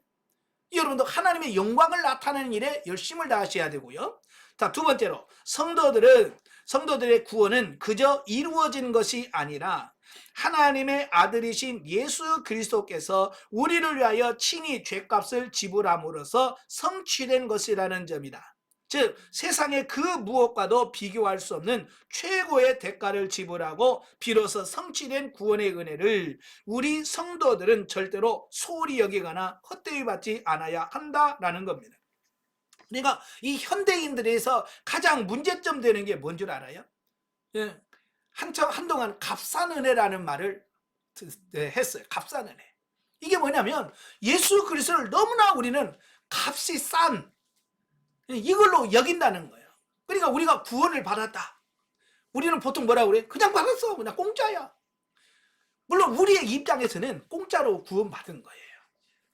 여러분도 하나님의 영광을 나타내는 일에 열심을 다하셔야 되고요. 자, 두 번째로 성도들의 구원은 그저 이루어진 것이 아니라 하나님의 아들이신 예수 그리스도께서 우리를 위하여 친히 죄값을 지불함으로써 성취된 것이라는 점이다. 즉 세상의 그 무엇과도 비교할 수 없는 최고의 대가를 지불하고 비로소 성취된 구원의 은혜를 우리 성도들은 절대로 소홀히 여기거나 헛되이 받지 않아야 한다라는 겁니다. 그러니까 이 현대인들에서 가장 문제점 되는 게 뭔 줄 알아요? 예, 한동안 값싼 은혜라는 말을 했어요. 값싼 은혜. 이게 뭐냐면 예수 그리스도를 너무나 우리는 값이 싼 이걸로 여긴다는 거예요. 그러니까 우리가 구원을 받았다. 우리는 보통 뭐라고 그래? 그냥 받았어. 그냥 공짜야. 물론 우리의 입장에서는 공짜로 구원받은 거예요.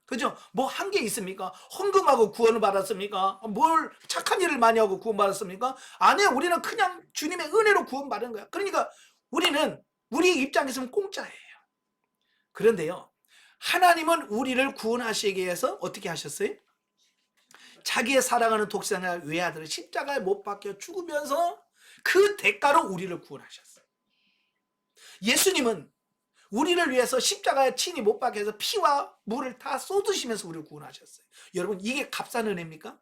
그죠? 뭐 한 게 있습니까? 헌금하고 구원을 받았습니까? 뭘 착한 일을 많이 하고 구원받았습니까? 아니요. 우리는 그냥 주님의 은혜로 구원받은 거야. 그러니까 우리는 우리 입장에서는 공짜예요. 그런데요. 하나님은 우리를 구원하시기 위해서 어떻게 하셨어요? 자기의 사랑하는 독생자 외아들을 십자가에 못 박혀 죽으면서 그 대가로 우리를 구원하셨어요. 예수님은 우리를 위해서 십자가에 친히 못 박혀서 피와 물을 다 쏟으시면서 우리를 구원하셨어요. 여러분 이게 값싼 은혜입니까?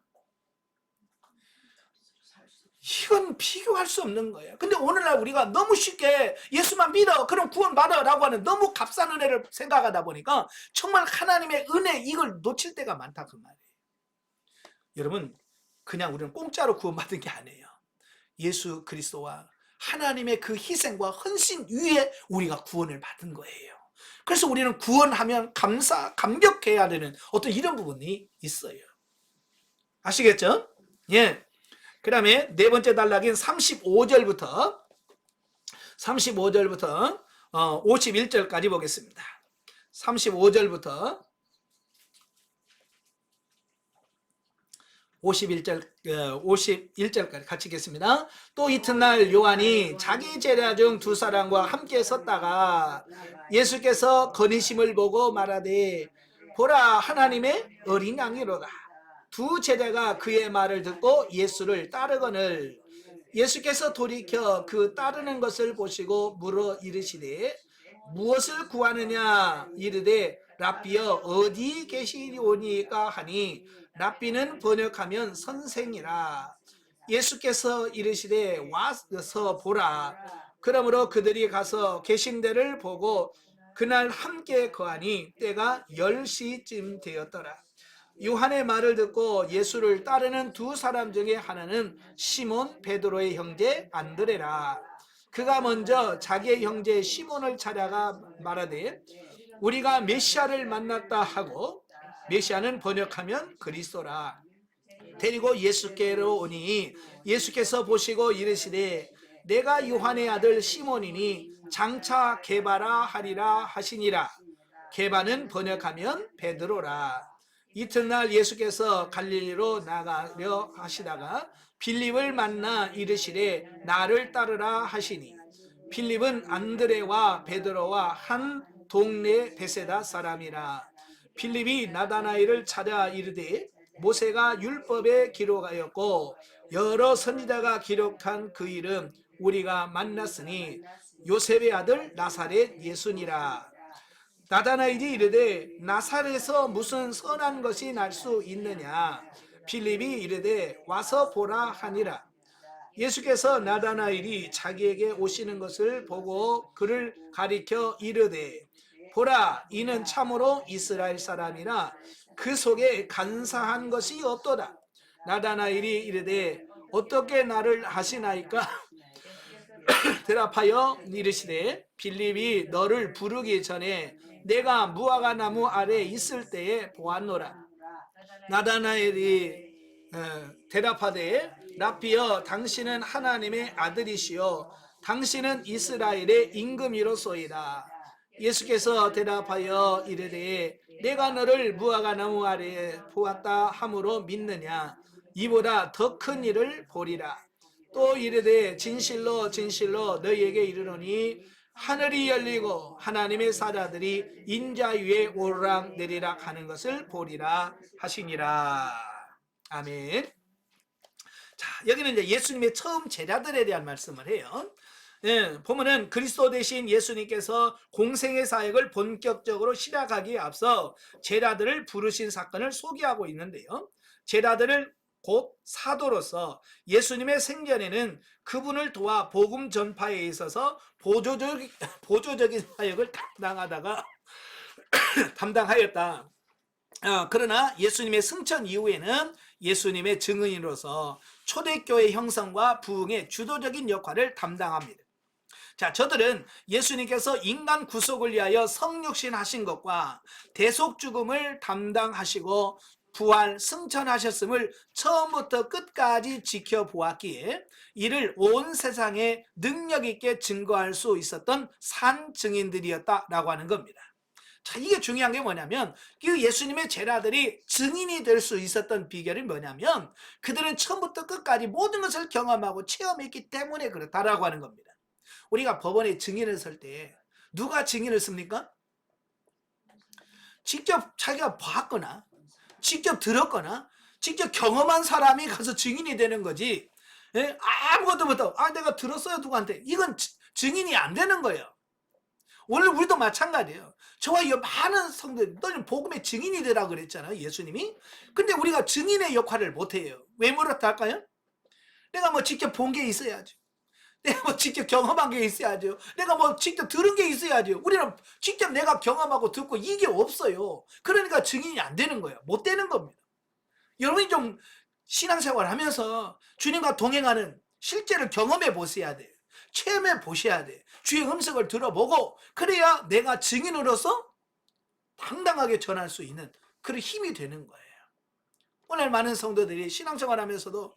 이건 비교할 수 없는 거예요. 근데 오늘날 우리가 너무 쉽게 예수만 믿어 그럼 구원받아 라고 하는 너무 값싼 은혜를 생각하다 보니까 정말 하나님의 은혜 이걸 놓칠 때가 많다 그 말이에요. 여러분 그냥 우리는 공짜로 구원받은 게 아니에요. 예수 그리스도와 하나님의 그 희생과 헌신 위에 우리가 구원을 받은 거예요. 그래서 우리는 구원하면 감격해야 되는 어떤 이런 부분이 있어요. 아시겠죠? 예. 그 다음에 네 번째 단락인 35절부터 51절까지 보겠습니다. 35절부터 51절까지 같이 읽겠습니다. 또 이튿날 요한이 자기 제자 중 두 사람과 함께 섰다가 예수께서 거니심을 보고 말하되 보라 하나님의 어린 양이로다. 두 제자가 그의 말을 듣고 예수를 따르거늘 예수께서 돌이켜 그 따르는 것을 보시고 물어 이르시되 무엇을 구하느냐 이르되 랍비여 어디 계시리오니까 하니 랍비는 번역하면 선생이라. 예수께서 이르시되 와서 보라. 그러므로 그들이 가서 계신 데를 보고 그날 함께 거하니 때가 10시쯤 되었더라. 요한의 말을 듣고 예수를 따르는 두 사람 중에 하나는 시몬 베드로의 형제 안드레라. 그가 먼저 자기의 형제 시몬을 찾아가 말하되 우리가 메시아를 만났다 하고 메시아는 번역하면 그리스도라. 데리고 예수께로 오니 예수께서 보시고 이르시되 내가 요한의 아들 시몬이니 장차 게바라 하리라 하시니라. 게바는 번역하면 베드로라. 이튿날 예수께서 갈릴리로 나가려 하시다가 빌립을 만나 이르시되 나를 따르라 하시니 빌립은 안드레와 베드로와 한 동네 베세다 사람이라. 빌립이 나다나엘을 찾아 이르되 모세가 율법에 기록하였고 여러 선지자가 기록한 그 이름 우리가 만났으니 요셉의 아들 나사렛 예수니라. 나다나엘이 이르되 나사렛에서 무슨 선한 것이 날 수 있느냐. 빌립이 이르되 와서 보라 하니라. 예수께서 나다나엘이 자기에게 오시는 것을 보고 그를 가리켜 이르되 보라 이는 참으로 이스라엘 사람이라 그 속에 간사한 것이 없도다. 나다나엘이 이르되 어떻게 나를 아시나이까 대답하여 이르시되 빌립이 너를 부르기 전에 내가 무화과 나무 아래 있을 때에 보았노라. 나다나엘이 대답하되 랍비여 당신은 하나님의 아들이시요 당신은 이스라엘의 임금이로소이다. 예수께서 대답하여 이르되 내가 너를 무화과 나무 아래에 보았다 함으로 믿느냐. 이보다 더 큰 일을 보리라. 또 이르되 진실로 진실로 너희에게 이르노니 하늘이 열리고 하나님의 사자들이 인자 위에 오르락 내리락 하는 것을 보리라 하시니라. 아멘. 자, 여기는 이제 예수님의 처음 제자들에 대한 말씀을 해요. 예, 보면은 그리스도 대신 예수님께서 공생의 사역을 본격적으로 시작하기에 앞서 제자들을 부르신 사건을 소개하고 있는데요. 제자들을 곧 사도로서 예수님의 생전에는 그분을 도와 복음 전파에 있어서 보조적인 사역을 담당하였다. 그러나 예수님의 승천 이후에는 예수님의 증인으로서 초대교회 형성과 부흥의 주도적인 역할을 담당합니다. 자, 저들은 예수님께서 인간 구속을 위하여 성육신 하신 것과 대속 죽음을 담당하시고 부활 승천하셨음을 처음부터 끝까지 지켜보았기에 이를 온 세상에 능력 있게 증거할 수 있었던 산 증인들이었다라고 하는 겁니다. 자, 이게 중요한 게 뭐냐면 그 예수님의 제자들이 증인이 될 수 있었던 비결이 뭐냐면 그들은 처음부터 끝까지 모든 것을 경험하고 체험했기 때문에 그렇다라고 하는 겁니다. 우리가 법원에 증인을 설 때 누가 증인을 씁니까? 직접 자기가 봤거나 직접 들었거나 직접 경험한 사람이 가서 증인이 되는 거지. 예? 아무것도 못하고 내가 들었어요 누구한테. 이건 증인이 안 되는 거예요. 오늘 우리도 마찬가지예요. 저와 이 많은 성도들, 너는 복음의 증인이 되라 그랬잖아요, 예수님이. 근데 우리가 증인의 역할을 못해요. 왜 그렇달까요? 내가 뭐 직접 본 게 있어야죠. 내가 뭐 직접 경험한 게 있어야죠. 내가 뭐 직접 들은 게 있어야죠. 우리는 직접 내가 경험하고 듣고 이게 없어요. 그러니까 증인이 안 되는 거예요. 못 되는 겁니다. 여러분이 좀 신앙생활 하면서 주님과 동행하는 실제로 경험해 보셔야 돼요. 체험해 보셔야 돼요. 주의 음성을 들어보고 그래야 내가 증인으로서 당당하게 전할 수 있는 그런 힘이 되는 거예요. 오늘 많은 성도들이 신앙생활 하면서도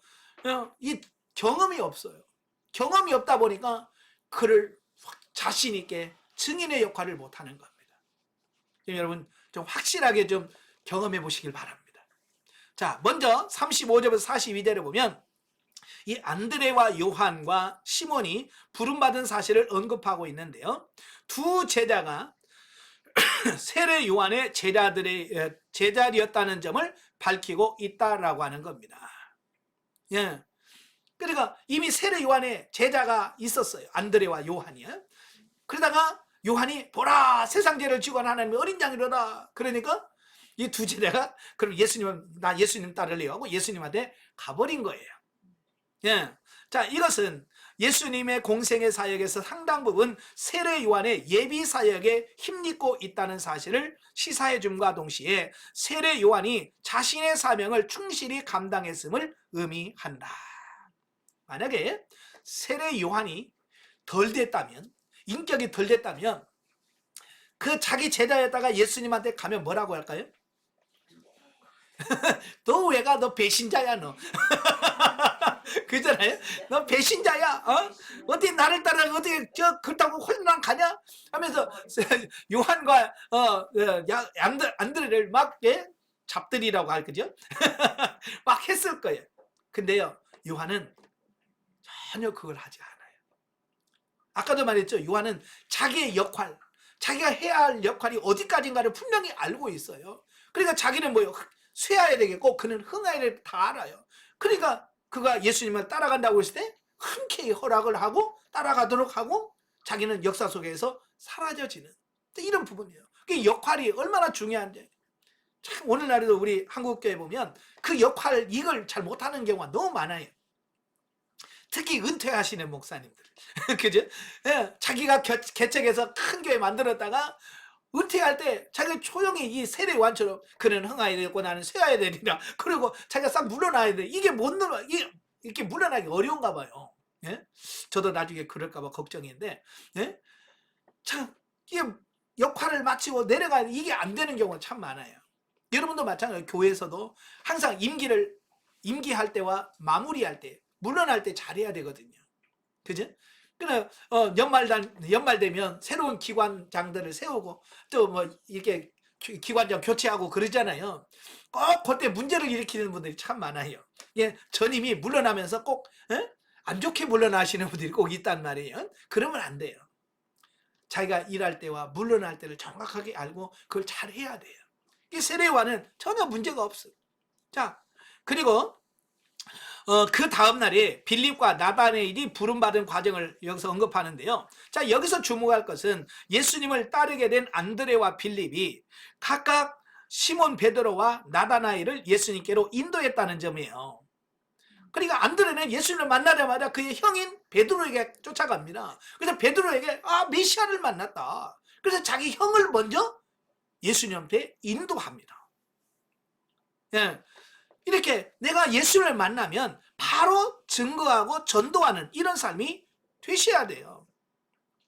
이 경험이 없어요. 경험이 없다 보니까 그를 자신 있게 증인의 역할을 못하는 겁니다. 여러분 좀 확실하게 좀 경험해 보시길 바랍니다. 자, 먼저 35절부터 42절에 보면 이 안드레와 요한과 시몬이 부름받은 사실을 언급하고 있는데요. 두 제자가 세례 요한의 제자리였다는 점을 밝히고 있다라고 하는 겁니다. 예. 그러니까 이미 세례 요한의 제자가 있었어요. 안드레와 요한이요. 그러다가 요한이 보라 세상 죄를 지고 하나님의 어린 양이로다. 그러니까 이 두 제자가 그럼 나 예수님 따르래요 하고 예수님한테 가버린 거예요. 예. 자, 이것은 예수님의 공생의 사역에서 상당 부분 세례 요한의 예비 사역에 힘입고 있다는 사실을 시사해 줌과 동시에 세례 요한이 자신의 사명을 충실히 감당했음을 의미한다. 만약에 세례 요한이 덜 됐다면, 인격이 덜 됐다면 그 자기 제자였다가 예수님한테 가면 뭐라고 할까요? 너 왜가 너 배신자야 너. 그잖아요. 너 배신자야. 어떻게 나를 따라 어떻게 그렇다고 홀랑 가냐? 하면서 요한과 안드레를 막 잡들이라고 할 거죠. 막 했을 거예요. 근데요, 요한은 전혀 그걸 하지 않아요. 아까도 말했죠. 요한은 자기의 역할, 자기가 해야 할 역할이 어디까지인가를 분명히 알고 있어요. 그러니까 자기는 뭐요? 쇠해야 되겠고 그는 흥해야 되겠고 다 알아요. 그러니까 그가 예수님을 따라간다고 했을 때 흔쾌히 허락을 하고 따라가도록 하고 자기는 역사 속에서 사라져지는 이런 부분이에요. 그 역할이 얼마나 중요한데 참 오늘날에도 우리 한국교회 보면 그 역할 이걸 잘 못하는 경우가 너무 많아요. 특히 은퇴하시는 목사님들. 그죠? 예, 자기가 개척해서 큰 교회 만들었다가 은퇴할 때 자기가 조용히 이 세례 요한처럼 그는 흥하야 되고 나는 쇠해야 되리라. 그리고 자기가 싹 물러나야 돼. 이게 못 늘어. 이렇게 물러나기 어려운가 봐요. 예? 저도 나중에 그럴까 봐 걱정인데. 예? 참 이게 역할을 마치고 내려가야 돼. 이게 안 되는 경우가 참 많아요. 여러분도 마찬가지로 교회에서도 항상 임기할 때와 마무리할 때 물러날 때 잘해야 되거든요. 그죠? 그래, 연말 되면 새로운 기관장들을 세우고 또 뭐 이렇게 기관장 교체하고 그러잖아요. 꼭 그때 문제를 일으키는 분들이 참 많아요. 예, 전임이 물러나면서 꼭 안 좋게 물러나시는 분들이 꼭 있단 말이에요. 그러면 안 돼요. 자기가 일할 때와 물러날 때를 정확하게 알고 그걸 잘 해야 돼요. 이 세례와는 전혀 문제가 없어요. 자, 그리고 그 다음날에 빌립과 나다나엘이 부름받은 과정을 여기서 언급하는데요. 자, 여기서 주목할 것은 예수님을 따르게 된 안드레와 빌립이 각각 시몬 베드로와 나다나엘을 예수님께로 인도했다는 점이에요. 그러니까 안드레는 예수님을 만나자마자 그의 형인 베드로에게 쫓아갑니다. 그래서 베드로에게 메시아를 만났다. 그래서 자기 형을 먼저 예수님한테 인도합니다. 예. 이렇게 내가 예수를 만나면 바로 증거하고 전도하는 이런 삶이 되셔야 돼요.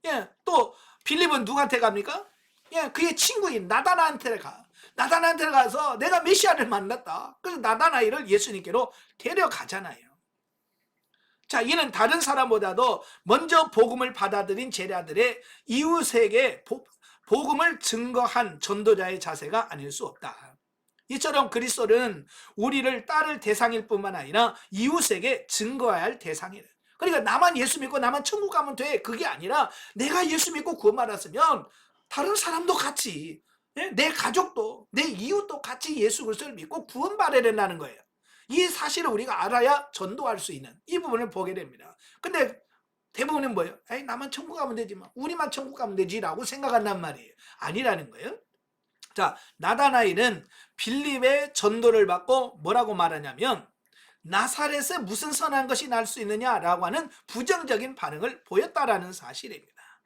예. 또 빌립은 누구한테 갑니까? 예, 그의 친구인 나다나한테 가. 나다나한테 가서 내가 메시아를 만났다. 그래서 나다나이를 예수님께로 데려가잖아요. 자, 이는 다른 사람보다도 먼저 복음을 받아들인 제자들의 이웃에게 복음을 증거한 전도자의 자세가 아닐 수 없다. 이처럼 그리스도는 우리를 따를 대상일 뿐만 아니라 이웃에게 증거해야 할 대상이래. 그러니까 나만 예수 믿고 나만 천국 가면 돼. 그게 아니라 내가 예수 믿고 구원 받았으면 다른 사람도 같이, 내 가족도 내 이웃도 같이 예수 그리스도를 믿고 구원 받아야 된다는 거예요. 이 사실을 우리가 알아야 전도할 수 있는 이 부분을 보게 됩니다. 근데 대부분은 뭐예요? 에이, 나만 천국 가면 되지 뭐. 우리만 천국 가면 되지라고 생각한단 말이에요. 아니라는 거예요. 자, 나다나엘은 빌립의 전도를 받고 뭐라고 말하냐면 나사렛에 무슨 선한 것이 날 수 있느냐라고 하는 부정적인 반응을 보였다라는 사실입니다.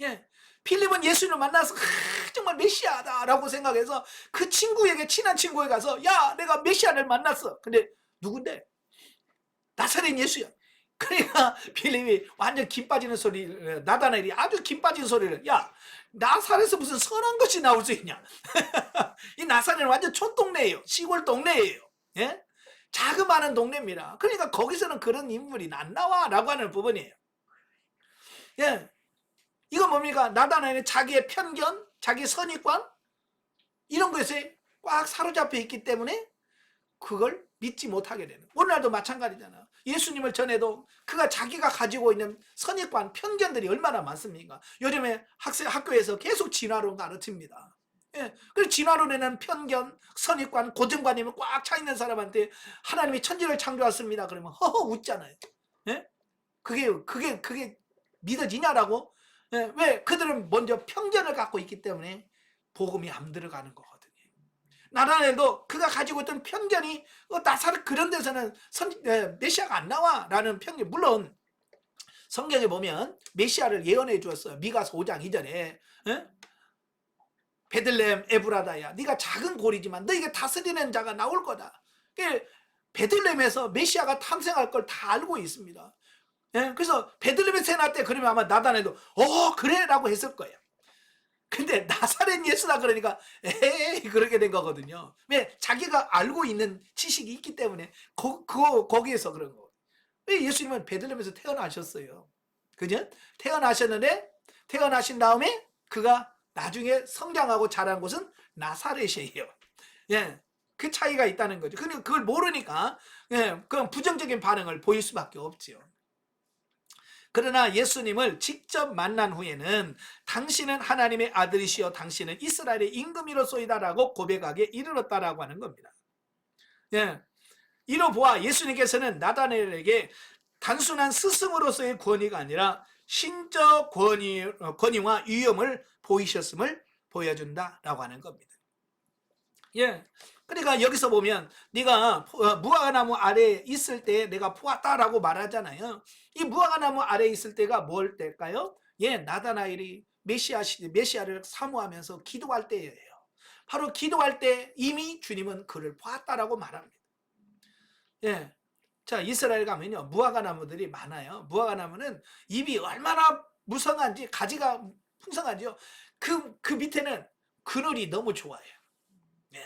예, 빌립은 예수님을 만나서 정말 메시아다라고 생각해서 그 친구에게, 친한 친구에 가서 야, 내가 메시아를 만났어. 근데 누군데? 나사렛 예수야. 그러니까 빌립이 완전 김 빠지는 소리, 나다나엘이 아주 김 빠진 소리를, 야, 나사렛에서 무슨 선한 것이 나올 수 있냐. 이 나사렛은 완전 촌동네예요. 시골 동네예요. 예? 자그마한 동네입니다. 그러니까 거기서는 그런 인물이 안 나와 라고 하는 부분이에요. 예, 이건 뭡니까? 나다나엘은 자기의 편견, 자기 선입관 이런 것에 꽉 사로잡혀 있기 때문에 그걸 믿지 못하게 되는. 오늘날도 마찬가지잖아. 예수님을 전해도 그가 자기가 가지고 있는 선입관, 편견들이 얼마나 많습니까? 요즘에 학교에서 계속 진화론 가르칩니다. 예, 그래서 진화론에는 편견, 선입관, 고정관념이 꽉 차 있는 사람한테 하나님이 천지를 창조했습니다. 그러면 허허 웃잖아요. 예? 그게 믿어지냐라고? 예, 왜? 그들은 먼저 편견을 갖고 있기 때문에 복음이 안 들어가는 거거든요. 나라에도 그가 가지고 있던 편견이 나사렛 그런 데서는 메시아가 안 나와 라는 편견. 물론 성경에 보면 메시아를 예언해 주었어요. 미가서 5장 2절에 예? 베들레헴 에브라다야, 네가 작은 고리지만 너에게 다스리는 자가 나올 거다. 베들레헴에서 메시아가 탄생할 걸 다 알고 있습니다. 예? 그래서 베들레헴에 태어날 때 그러면 아마 나다나엘도 그래 라고 했을 거예요. 근데 나사렛 예수다 그러니까 에이 그렇게 된 거거든요. 왜? 자기가 알고 있는 지식이 있기 때문에 거기에서 그런 거. 왜? 예수님은 베들레헴에서 태어나셨어요. 그죠? 태어나셨는데 태어나신 다음에 그가 나중에 성장하고 자란 곳은 나사렛이에요. 예, 그 차이가 있다는 거죠. 그러니까 그걸 모르니까 그런 부정적인 반응을 보일 수밖에 없지요. 그러나 예수님을 직접 만난 후에는 당신은 하나님의 아들이시여 당신은 이스라엘의 임금이로소이다라고 고백하게 이르렀다라고 하는 겁니다. 예, 이로 보아 예수님께서는 나다나엘에게 단순한 스승으로서의 권위가 아니라 신적 권위와 위엄을 보이셨음을 보여준다라고 하는 겁니다. 예, 그러니까 여기서 보면 네가 무화과나무 아래에 있을 때 내가 보았다라고 말하잖아요. 이 무화과나무 아래에 있을 때가 뭘 때일까요? 예, 나다나엘이 메시아를 사모하면서 기도할 때예요. 바로 기도할 때 이미 주님은 그를 보았다라고 말합니다. 예, 자, 이스라엘 가면요 무화과나무들이 많아요. 무화과나무는 잎이 얼마나 무성한지, 가지가 풍성하죠. 그 밑에는 그늘이 너무 좋아요. 예.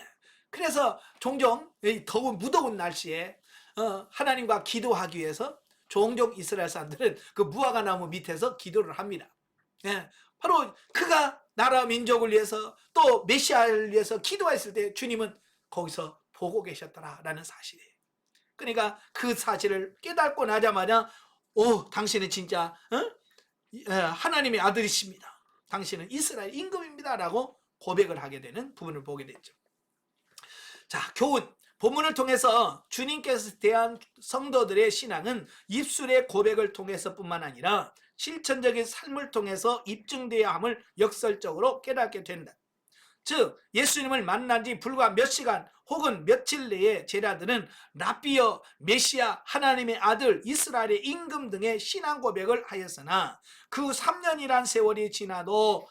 그래서 종종 더운 무더운 날씨에 하나님과 기도하기 위해서 종종 이스라엘 사람들은 그 무화과나무 밑에서 기도를 합니다. 예. 바로 그가 나라 민족을 위해서 또 메시아를 위해서 기도했을 때 주님은 거기서 보고 계셨더라라는 사실이에요. 그러니까 그 사실을 깨닫고 나자마자 당신은 진짜 하나님의 아들이십니다. 당신은 이스라엘 임금입니다 라고 고백을 하게 되는 부분을 보게 됐죠. 자, 교훈. 본문을 통해서 주님께서 대한 성도들의 신앙은 입술의 고백을 통해서뿐만 아니라 실천적인 삶을 통해서 입증되어야 함을 역설적으로 깨닫게 된다. 즉 예수님을 만난 지 불과 몇 시간 혹은 며칠 내에 제자들은 라비어, 메시아, 하나님의 아들, 이스라엘의 임금 등의 신앙 고백을 하였으나 그 3년이란 세월이 지나도록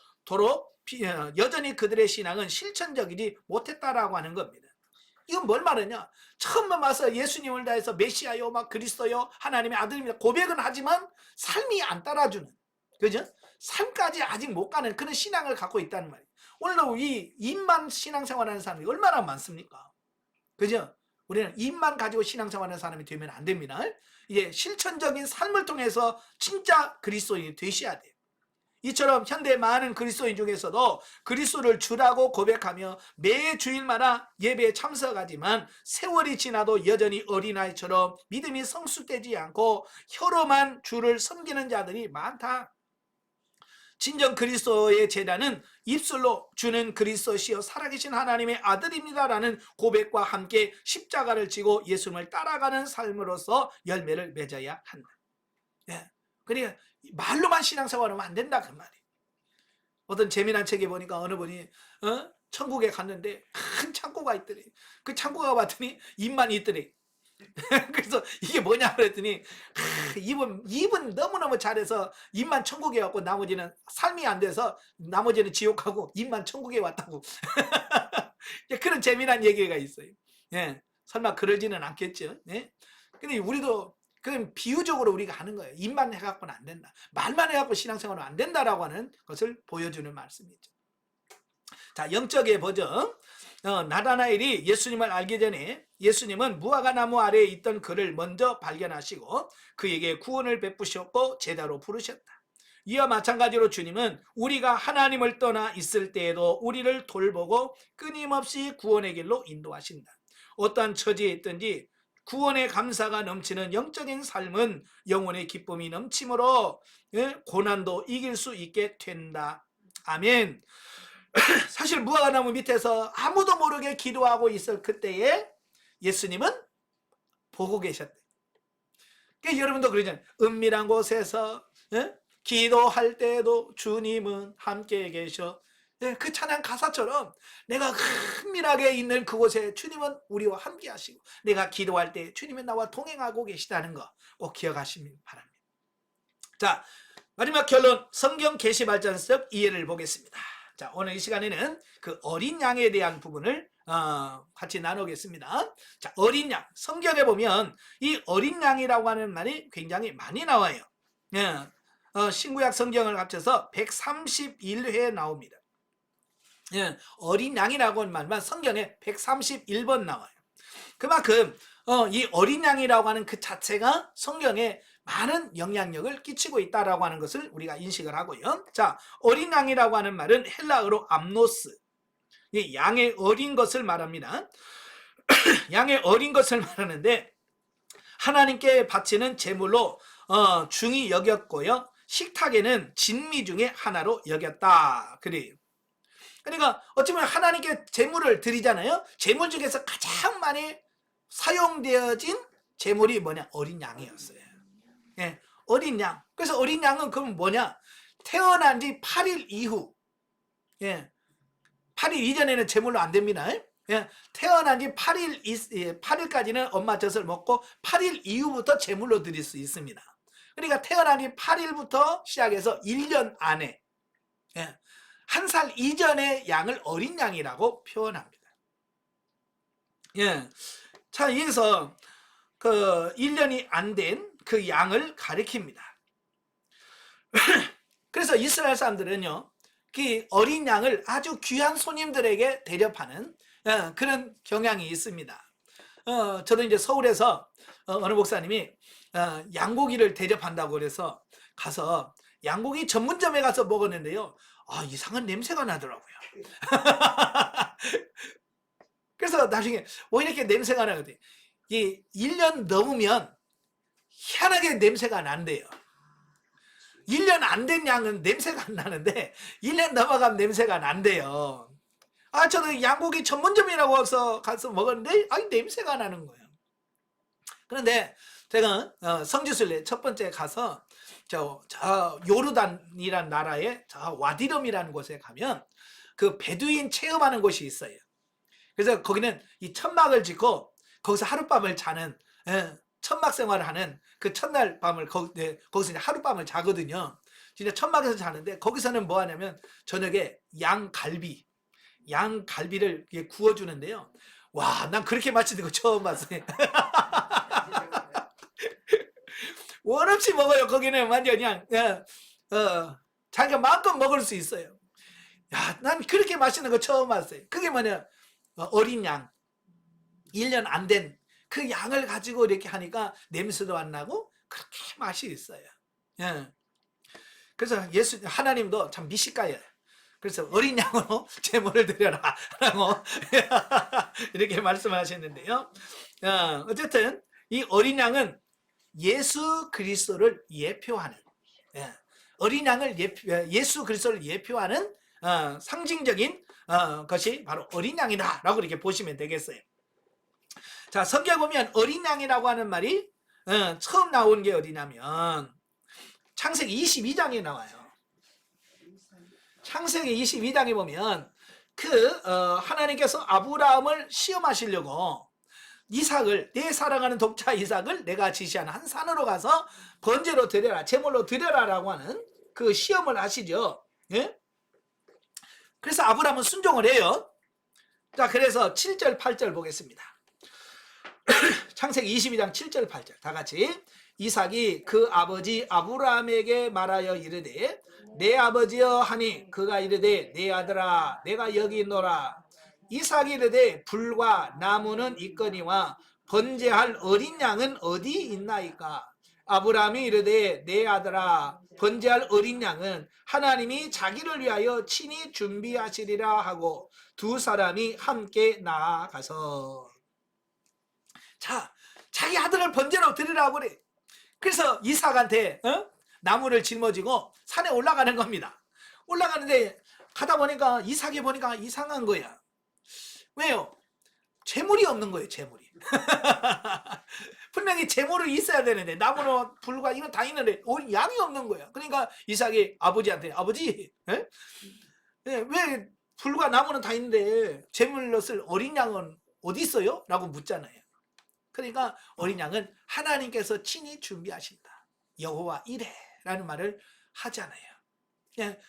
여전히 그들의 신앙은 실천적이지 못했다라고 하는 겁니다. 이건 뭘 말하냐? 처음에 와서 예수님을 다해서 메시아요, 막 그리스도요, 하나님의 아들입니다 고백은 하지만 삶이 안 따라주는, 그죠? 삶까지 아직 못 가는 그런 신앙을 갖고 있다는 말이에요. 오늘도 이 입만 신앙생활하는 사람이 얼마나 많습니까? 그죠? 우리는 입만 가지고 신앙생활하는 사람이 되면 안 됩니다. 이제 실천적인 삶을 통해서 진짜 그리스도인이 되셔야 돼요. 이처럼 현대 많은 그리스도인 중에서도 그리스도를 주라고 고백하며 매 주일마다 예배에 참석하지만 세월이 지나도 여전히 어린아이처럼 믿음이 성숙되지 않고 혀로만 주를 섬기는 자들이 많다. 진정 그리스도의 제자는 입술로 주는 그리스도시여 살아계신 하나님의 아들입니다라는 고백과 함께 십자가를 지고 예수님을 따라가는 삶으로서 열매를 맺어야 한다. 예. 그러니까 말로만 신앙생활하면 안 된다 그 말이에요. 어떤 재미난 책에 보니까 어느 분이 천국에 갔는데 큰 창고가 있더래. 그 창고가 봤더니 입만 있더래. 그래서 이게 뭐냐 그랬더니 입은 너무너무 잘해서 입만 천국에 왔고 나머지는 삶이 안 돼서 나머지는 지옥하고 입만 천국에 왔다고. 그런 재미난 얘기가 있어요. 예, 설마 그러지는 않겠죠. 예? 근데 우리도 그건 비유적으로 우리가 하는 거예요. 입만 해갖고는 안 된다. 말만 해갖고 신앙생활은 안 된다라고 하는 것을 보여주는 말씀이죠. 자, 영적의 버전. 나다나엘이 예수님을 알기 전에 예수님은 무화과 나무 아래에 있던 그를 먼저 발견하시고 그에게 구원을 베푸셨고 제자로 부르셨다. 이와 마찬가지로 주님은 우리가 하나님을 떠나 있을 때에도 우리를 돌보고 끊임없이 구원의 길로 인도하신다. 어떠한 처지에 있든지 구원의 감사가 넘치는 영적인 삶은 영혼의 기쁨이 넘침으로 고난도 이길 수 있게 된다. 아멘. 사실 무화과나무 밑에서 아무도 모르게 기도하고 있을 그때에 예수님은 보고 계셨대. 그러니까 여러분도 그러잖아요. 은밀한 곳에서 기도할 때도 주님은 함께 계셔. 그 찬양 가사처럼 내가 은밀하게 있는 그곳에 주님은 우리와 함께 하시고 내가 기도할 때 주님은 나와 동행하고 계시다는 거 꼭 기억하시길 바랍니다. 자, 마지막 결론, 성경 계시 발전적 이해를 보겠습니다. 자, 오늘 이 시간에는 그 어린 양에 대한 부분을 같이 나누겠습니다. 자, 어린 양, 성경에 보면 이 어린 양이라고 하는 말이 굉장히 많이 나와요. 신구약 성경을 합쳐서 131회 나옵니다. 어린 양이라고 하는 말만 성경에 131번 나와요. 그만큼 이 어린 양이라고 하는 그 자체가 성경에 많은 영향력을 끼치고 있다라고 하는 것을 우리가 인식을 하고요. 자, 어린 양이라고 하는 말은 헬라어로 암노스, 양의 어린 것을 말합니다. 양의 어린 것을 말하는데 하나님께 바치는 제물로 중히 여겼고요. 식탁에는 진미 중에 하나로 여겼다. 그래요. 그러니까 어쩌면 하나님께 제물을 드리잖아요. 제물 중에서 가장 많이 사용되어진 제물이 뭐냐? 어린 양이었어요. 예, 어린 양. 그래서 어린 양은 그럼 뭐냐? 태어난 지 8일 이후, 8일 이전에는 제물로 안 됩니다. 태어난 지 8일까지는 엄마 젖을 먹고 8일 이후부터 제물로 드릴 수 있습니다. 그러니까 태어난 지 8일부터 시작해서 1년 안에 한 살 이전의 양을 어린 양이라고 표현합니다. 자, 여기서 그 1년이 안 된 그 양을 가리킵니다. 그래서 이스라엘 사람들은요, 그 어린 양을 아주 귀한 손님들에게 대접하는 그런 경향이 있습니다. 저도 이제 서울에서 어느 목사님이 양고기를 대접한다고 그래서 가서 양고기 전문점에 가서 먹었는데요. 이상한 냄새가 나더라고요. 그래서 나중에 왜 이렇게 냄새가 나거든요. 이 1년 넘으면 희한하게 냄새가 난대요. 1년 안 된 양은 냄새가 안 나는데 1년 넘어가면 냄새가 난대요. 저는 양고기 전문점이라고 해서 가서 먹었는데 냄새가 나는 거예요. 그런데 제가 성지순례 첫 번째 가서 저 요르단이란 나라의 저 와디럼이라는 곳에 가면 그 베두인 체험하는 곳이 있어요. 그래서 거기는 이 천막을 짓고 거기서 하룻밤을 자는, 천막 생활을 하는 그 첫날 밤을 거기서 이제 하룻밤을 자거든요. 진짜 천막에서 자는데 거기서는 뭐 하냐면 저녁에 양갈비를 구워주는데요. 와, 난 그렇게 맛있는 거 처음 봤어요. 원 없이 먹어요. 거기는 완전 그냥 자기가 마음껏 먹을 수 있어요. 야, 난 그렇게 맛있는 거 처음 봤어요. 그게 뭐냐, 어린 양, 1년 안 된 그 양을 가지고 이렇게 하니까 냄새도 안 나고 그렇게 맛이 있어요. 예. 그래서 하나님도 참 미식가예요. 그래서 어린 양으로 제물을 드려라 라고 이렇게 말씀하셨는데요. 어쨌든 이 어린 양은 예수 그리스도를 예표하는, 어린 양을 예수 그리스도를 예표하는 상징적인 것이 바로 어린 양이다 라고 이렇게 보시면 되겠어요. 자, 성경 보면 어린 양이라고 하는 말이 처음 나온 게 어디냐면 창세기 22장에 나와요. 창세기 22장에 보면 하나님께서 아브라함을 시험하시려고 이삭을, 내 사랑하는 독자 이삭을 내가 지시한 한 산으로 가서 번제로 드려라, 제물로 드려라 라고 하는 그 시험을 하시죠. 예? 그래서 아브라함은 순종을 해요. 자, 그래서 7절 8절 보겠습니다. 창세기 22장 7절 8절 다 같이. 이삭이 그 아버지 아브라함에게 말하여 이르되 내 아버지여 하니 그가 이르되 내 아들아 내가 여기 있노라. 이삭이 이르되 불과 나무는 있거니와 번제할 어린 양은 어디 있나이까. 아브라함이 이르되 내 아들아 번제할 어린 양은 하나님이 자기를 위하여 친히 준비하시리라 하고 두 사람이 함께 나아가서. 자, 자기 아들을 번제로 드리라고 그래. 그래서 이삭한테 나무를 짊어지고 산에 올라가는 겁니다. 올라가는데 가다 보니까 이삭이 보니까 이상한 거야. 왜요? 재물이 없는 거예요. 재물이. 분명히 재물이 있어야 되는데 나무로 불과 이건 다 있는데 양이 없는 거야. 그러니까 이삭이 아버지한테 아버지 왜 불과 나무는 다 있는데 재물로 쓸 어린 양은 어디 있어요? 라고 묻잖아요. 그러니까 어린 양은 하나님께서 친히 준비하신다. 여호와 이레 라는 말을 하잖아요.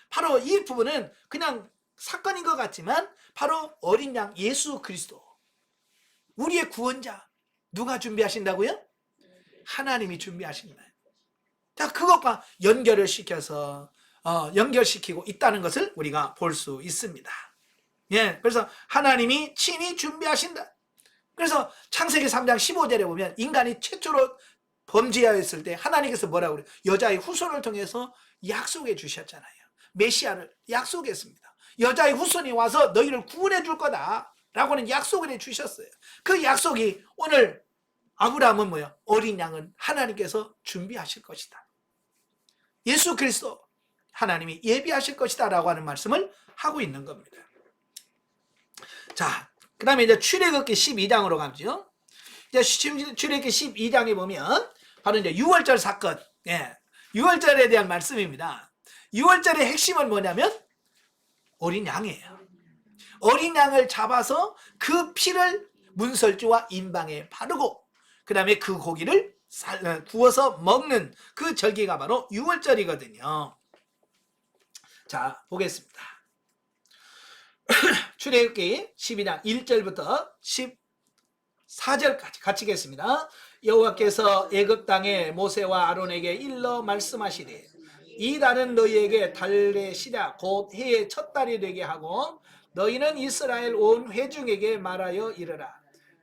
바로 이 부분은 그냥 사건인 것 같지만 바로 어린 양 예수 그리스도, 우리의 구원자, 누가 준비하신다고요? 하나님이 준비하신다. 자, 그것과 연결을 시켜서 연결시키고 있다는 것을 우리가 볼 수 있습니다. 그래서 하나님이 친히 준비하신다. 그래서 창세기 3장 15절에 보면 인간이 최초로 범죄하였을 때 하나님께서 뭐라고 그래요? 여자의 후손을 통해서 약속해 주셨잖아요. 메시아를 약속했습니다. 여자의 후손이 와서 너희를 구원해 줄 거다 라고는 약속을 해 주셨어요. 그 약속이 오늘 아브라함은 뭐야? 어린 양은 하나님께서 준비하실 것이다. 예수 그리스도 하나님이 예비하실 것이다 라고 하는 말씀을 하고 있는 겁니다. 자, 그 다음에 이제 출애굽기 12장으로 가죠. 이제 출애굽기 12장에 보면 바로 이제 6월절 사건, 6월절에 대한 말씀입니다. 6월절의 핵심은 뭐냐면 어린 양이에요. 어린 양을 잡아서 그 피를 문설주와 임방에 바르고 그 다음에 그 고기를 구워서 먹는 그 절기가 바로 6월절이거든요. 자, 보겠습니다. 출애굽기 12장 1절부터 14절까지 같이 읽겠습니다. 여호와께서 애굽 땅에 모세와 아론에게 일러 말씀하시되 이 달은 너희에게 달의 시라 곧 해의 첫 달이 되게 하고 너희는 이스라엘 온 회중에게 말하여 이르라.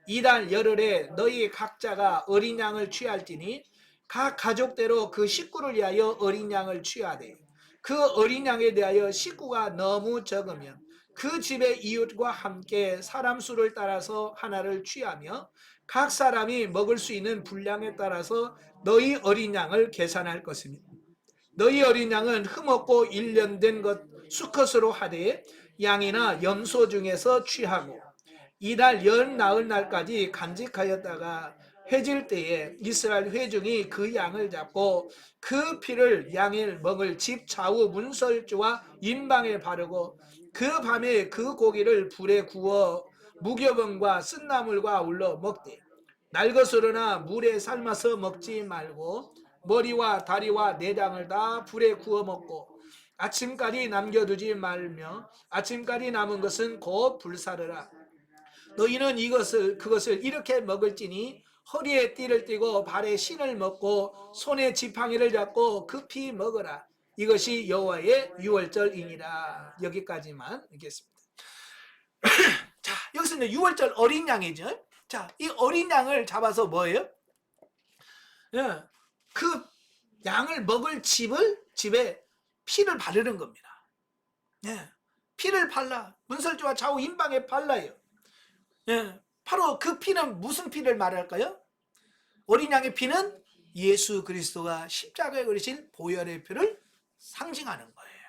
이 달 열흘에 너희 각자가 어린 양을 취할지니 각 가족대로 그 식구를 위하여 어린 양을 취하되 그 어린 양에 대하여 식구가 너무 적으면 그 집의 이웃과 함께 사람 수를 따라서 하나를 취하며 각 사람이 먹을 수 있는 분량에 따라서 너희 어린 양을 계산할 것입니다. 너희 어린 양은 흠없고 1년 된 것 수컷으로 하되 양이나 염소 중에서 취하고 이달 열 나흘 날까지 간직하였다가 해질 때에 이스라엘 회중이 그 양을 잡고 그 피를 양을 먹을 집 좌우 문설주와 임방에 바르고 그 밤에 그 고기를 불에 구워 무교병과 쓴나물과 아울러 먹되 날것으로나 물에 삶아서 먹지 말고 머리와 다리와 내장을 다 불에 구워 먹고 아침까지 남겨두지 말며 아침까지 남은 것은 곧 불사르라. 너희는 그것을 이렇게 먹을지니 허리에 띠를 띠고 발에 신을 먹고 손에 지팡이를 잡고 급히 먹으라. 이것이 여호와의 유월절이니라. 여기까지만 읽겠습니다. 자, 여기서 이제 유월절 어린 양이죠. 자, 이 어린 양을 잡아서 뭐예요? 예, 그 양을 먹을 집에 피를 바르는 겁니다. 예, 피를 발라 문설주와 좌우 임방에 발라요. 예, 바로 그 피는 무슨 피를 말할까요? 어린 양의 피는 예수 그리스도가 십자가에 걸리신 보혈의 피를 상징하는 거예요.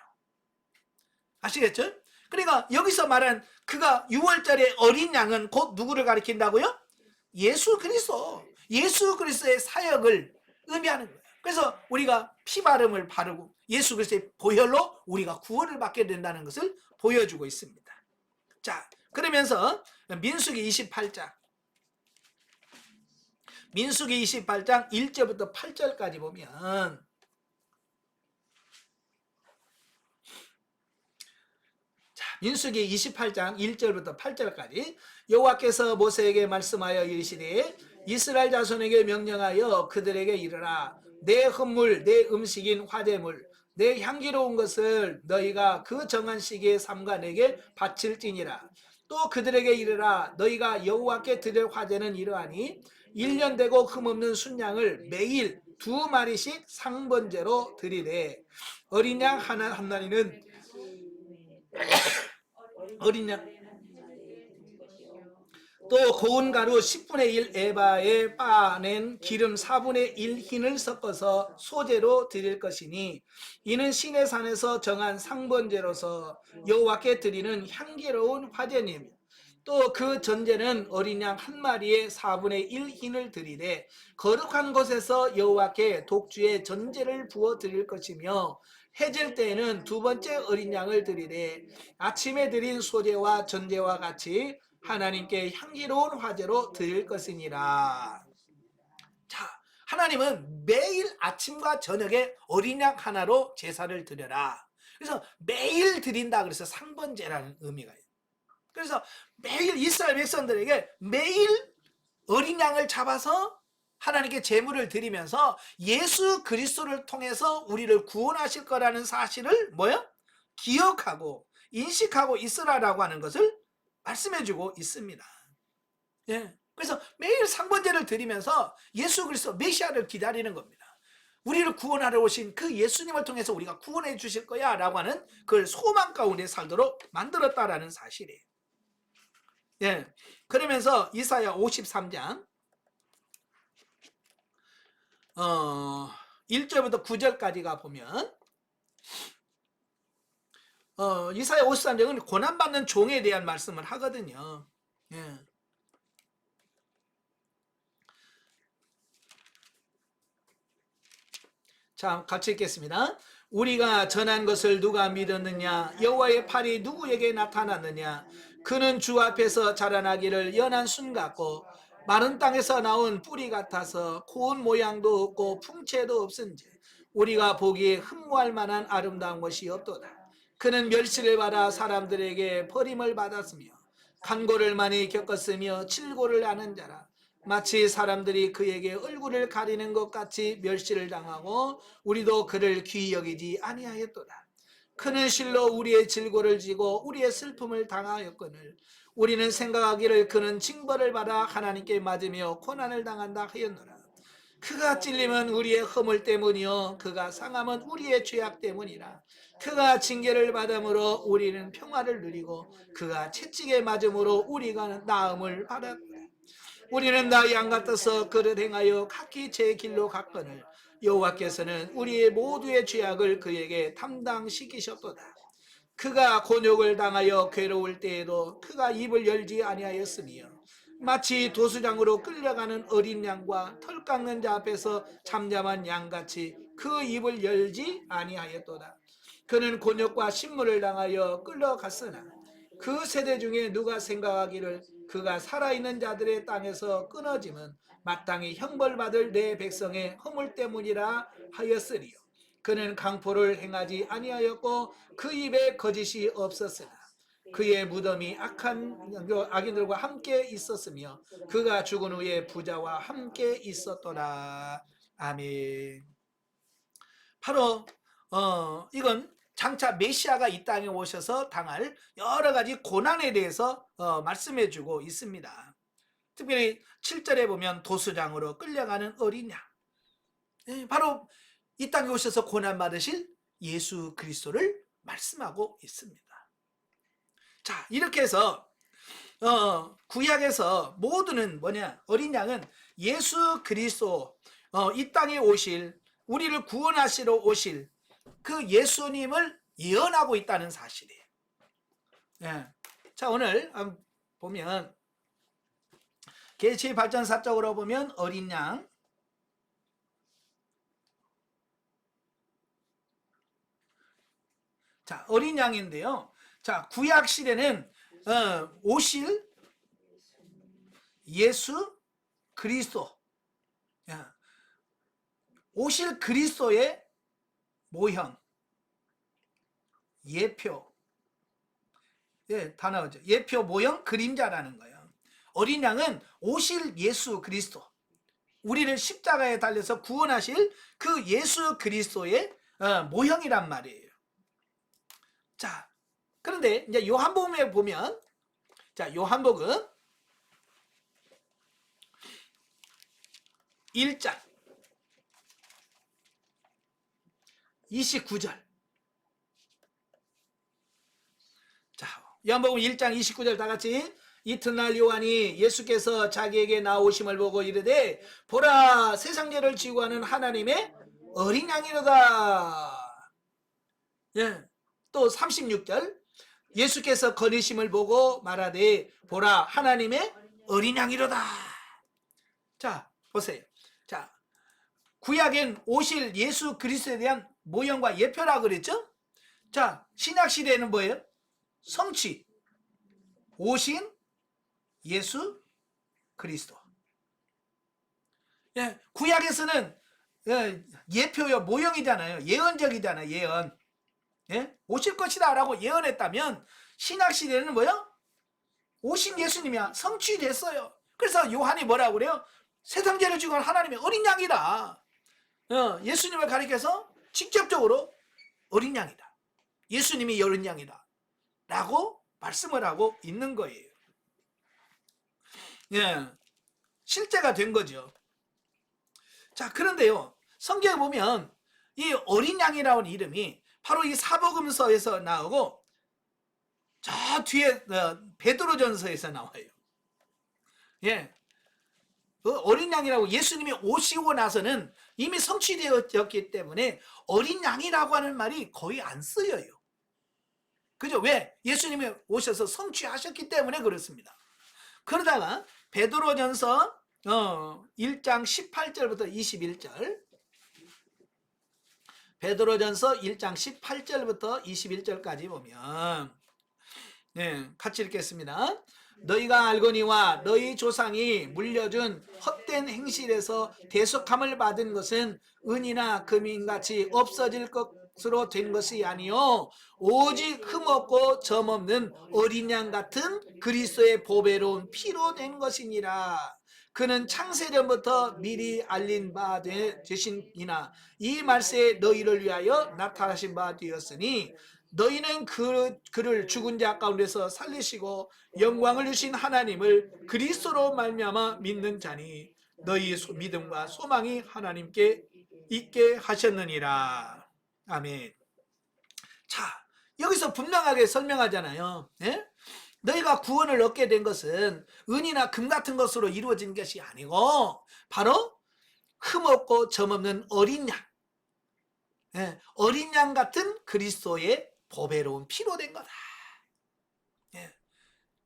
아시겠죠? 그러니까 여기서 말한 그가 6월절의 어린 양은 곧 누구를 가리킨다고요? 예수 그리스도의 사역을 의미하는 거예요. 그래서 우리가 피바름을 바르고 예수 그리스도의 보혈로 우리가 구원을 받게 된다는 것을 보여주고 있습니다. 자, 그러면서 민수기 28장 1절부터 8절까지 보면 민수기 28장 1절부터 8절까지 여호와께서 모세에게 말씀하여 이르시되 이스라엘 자손에게 명령하여 그들에게 이르라. 내 헌물 내 음식인 화제물 내 향기로운 것을 너희가 그 정한 시기에 삼가 내게 바칠지니라. 또 그들에게 이르라. 너희가 여호와께 드릴 화제는 이러하니 1년 되고 흠없는 순양을 매일 2마리씩 상번제로 드리되 어린 양 한 마리는 어린 양 또 고운 가루 10분의 1 에바에 빻아낸 기름 4분의 1 흰을 섞어서 소제로 드릴 것이니 이는 시내 산에서 정한 상번제로서 여호와께 드리는 향기로운 화제니며 또 그 전제는 어린 양 한 마리에 4분의 1 흰을 드리되 거룩한 곳에서 여호와께 독주의 전제를 부어 드릴 것이며 해질 때에는 두 번째 어린 양을 드리되 아침에 드린 소제와 전제와 같이 하나님께 향기로운 화제로 드릴 것이니라. 자, 하나님은 매일 아침과 저녁에 어린 양 하나로 제사를 드려라. 그래서 매일 드린다 그래서 상번제라는 의미가 있어요. 그래서 매일 이스라엘 백성들에게 매일 어린 양을 잡아서 하나님께 제물을 드리면서 예수 그리스도를 통해서 우리를 구원하실 거라는 사실을 기억하고 인식하고 있으라라고 하는 것을 말씀해주고 있습니다. 예, 그래서 매일 상번제를 드리면서 예수 그리스도 메시아를 기다리는 겁니다. 우리를 구원하러 오신 그 예수님을 통해서 우리가 구원해 주실 거야 라고 하는 그걸 소망 가운데 살도록 만들었다라는 사실이에요. 예, 그러면서 이사야 53장 1절부터 9절까지가 보면 이사야 53장은 고난받는 종에 대한 말씀을 하거든요. 예. 자, 같이 읽겠습니다. 우리가 전한 것을 누가 믿었느냐? 여호와의 팔이 누구에게 나타났느냐? 그는 주 앞에서 자라나기를 연한 순 같고 마른 땅에서 나온 뿌리 같아서 고운 모양도 없고 풍채도 없은지 우리가 보기에 흠모할 만한 아름다운 것이 없도다. 그는 멸시를 받아 사람들에게 버림을 받았으며 간고를 많이 겪었으며 질고를 아는 자라. 마치 사람들이 그에게 얼굴을 가리는 것 같이 멸시를 당하고 우리도 그를 귀히 여기지 아니하였도다. 그는 실로 우리의 질고를 지고 우리의 슬픔을 당하였거늘 우리는 생각하기를 그는 징벌을 받아 하나님께 맞으며 고난을 당한다 하였노라. 그가 찔림은 우리의 허물 때문이요 그가 상함은 우리의 죄악 때문이라. 그가 징계를 받음으로 우리는 평화를 누리고 그가 채찍에 맞음으로 우리가 나음을 받았다. 우리는 나의 양 같아서 그를 행하여 각기 제 길로 갔거늘 여호와께서는 우리의 모두의 죄악을 그에게 담당시키셨도다. 그가 곤욕을 당하여 괴로울 때에도 그가 입을 열지 아니하였으며 마치 도수장으로 끌려가는 어린 양과 털 깎는 자 앞에서 잠잠한 양같이 그 입을 열지 아니하였도다. 그는 곤욕과 신물을 당하여 끌려갔으나 그 세대 중에 누가 생각하기를 그가 살아있는 자들의 땅에서 끊어짐은 마땅히 형벌받을 내 백성의 허물 때문이라 하였으리요. 그는 강포를 행하지 아니하였고 그 입에 거짓이 없었으나 그의 무덤이 악한 악인들과 함께 있었으며 그가 죽은 후에 부자와 함께 있었더라. 아멘. 바로 이건 장차 메시아가 이 땅에 오셔서 당할 여러 가지 고난에 대해서 말씀해 주고 있습니다. 특별히 7절에 보면 도수장으로 끌려가는 어린 양, 바로 이 땅에 오셔서 고난 받으실 예수 그리스도를 말씀하고 있습니다. 자, 이렇게 해서 구약에서 모두는 뭐냐? 어린 양은 예수 그리스도, 이 땅에 오실, 우리를 구원하시러 오실 그 예수님을 예언하고 있다는 사실이에요. 예. 자, 오늘 보면 계시 발전사적으로 보면 어린 양, 자, 어린 양인데요. 자, 구약 시대는 오실 예수 그리스도, 오실 그리스도의 모형, 예표, 다 나오죠. 예표, 모형, 그림자라는 거예요. 어린 양은 오실 예수 그리스도, 우리를 십자가에 달려서 구원하실 그 예수 그리스도의 모형이란 말이에요. 자, 그런데 이제 요한복음에 보면, 자, 요한복음 1장 29절. 자, 요한복음 1장 29절 다 같이. 이튿날 요한이 예수께서 자기에게 나오심을 보고 이르되 보라, 세상 죄를 지고 하는 하나님의 어린 양이로다. 예. 또 36절, 예수께서 거리심을 보고 말하되 보라, 하나님의 어린 양이로다. 자, 보세요. 자, 구약엔 오실 예수 그리스도에 대한 모형과 예표라 그랬죠? 자, 신약 시대에는 뭐예요? 성취, 오신 예수 그리스도. 예, 구약에서는 예표요, 모형이잖아요. 예언적이잖아요. 예언. 예? 오실 것이다 라고 예언했다면 신약 시대는 뭐요? 오신 예수님이야. 성취됐어요. 그래서 요한이 뭐라고 그래요? 세상 죄를 지고 하나님의 어린 양이다. 예수님을 가리켜서 직접적으로 어린 양이다. 예수님이 어린 양이다 라고 말씀을 하고 있는 거예요. 예, 실제가 된 거죠. 자, 그런데요, 성경에 보면 이 어린 양이라는 이름이 바로 이 사복음서에서 나오고 저 뒤에 베드로전서에서 나와요. 예, 어린 양이라고, 예수님이 오시고 나서는 이미 성취되었기 때문에 어린 양이라고 하는 말이 거의 안 쓰여요. 그죠? 왜? 예수님이 오셔서 성취하셨기 때문에 그렇습니다. 그러다가 베드로전서 1장 18절부터 21절, 베드로전서 1장 18절부터 21절까지 보면, 같이 읽겠습니다. 너희가 알거니와 너희 조상이 물려준 헛된 행실에서 대속함을 받은 것은 은이나 금인같이 없어질 것으로 된 것이 아니요 오직 흠없고 점없는 어린 양 같은 그리스도의 보배로운 피로 된 것이니라. 그는 창세전부터 미리 알린 바 되신이나 이 말세에 너희를 위하여 나타나신 바 되었으니 너희는 그를 죽은 자 가운데서 살리시고 영광을 주신 하나님을 그리스도로 말미암아 믿는 자니 너희 믿음과 소망이 하나님께 있게 하셨느니라. 아멘. 자, 여기서 분명하게 설명하잖아요. 네? 너희가 구원을 얻게 된 것은 은이나 금 같은 것으로 이루어진 것이 아니고 바로 흠없고 점없는 어린 양, 어린 양 같은 그리스도의 보배로운 피로 된 거다. 예.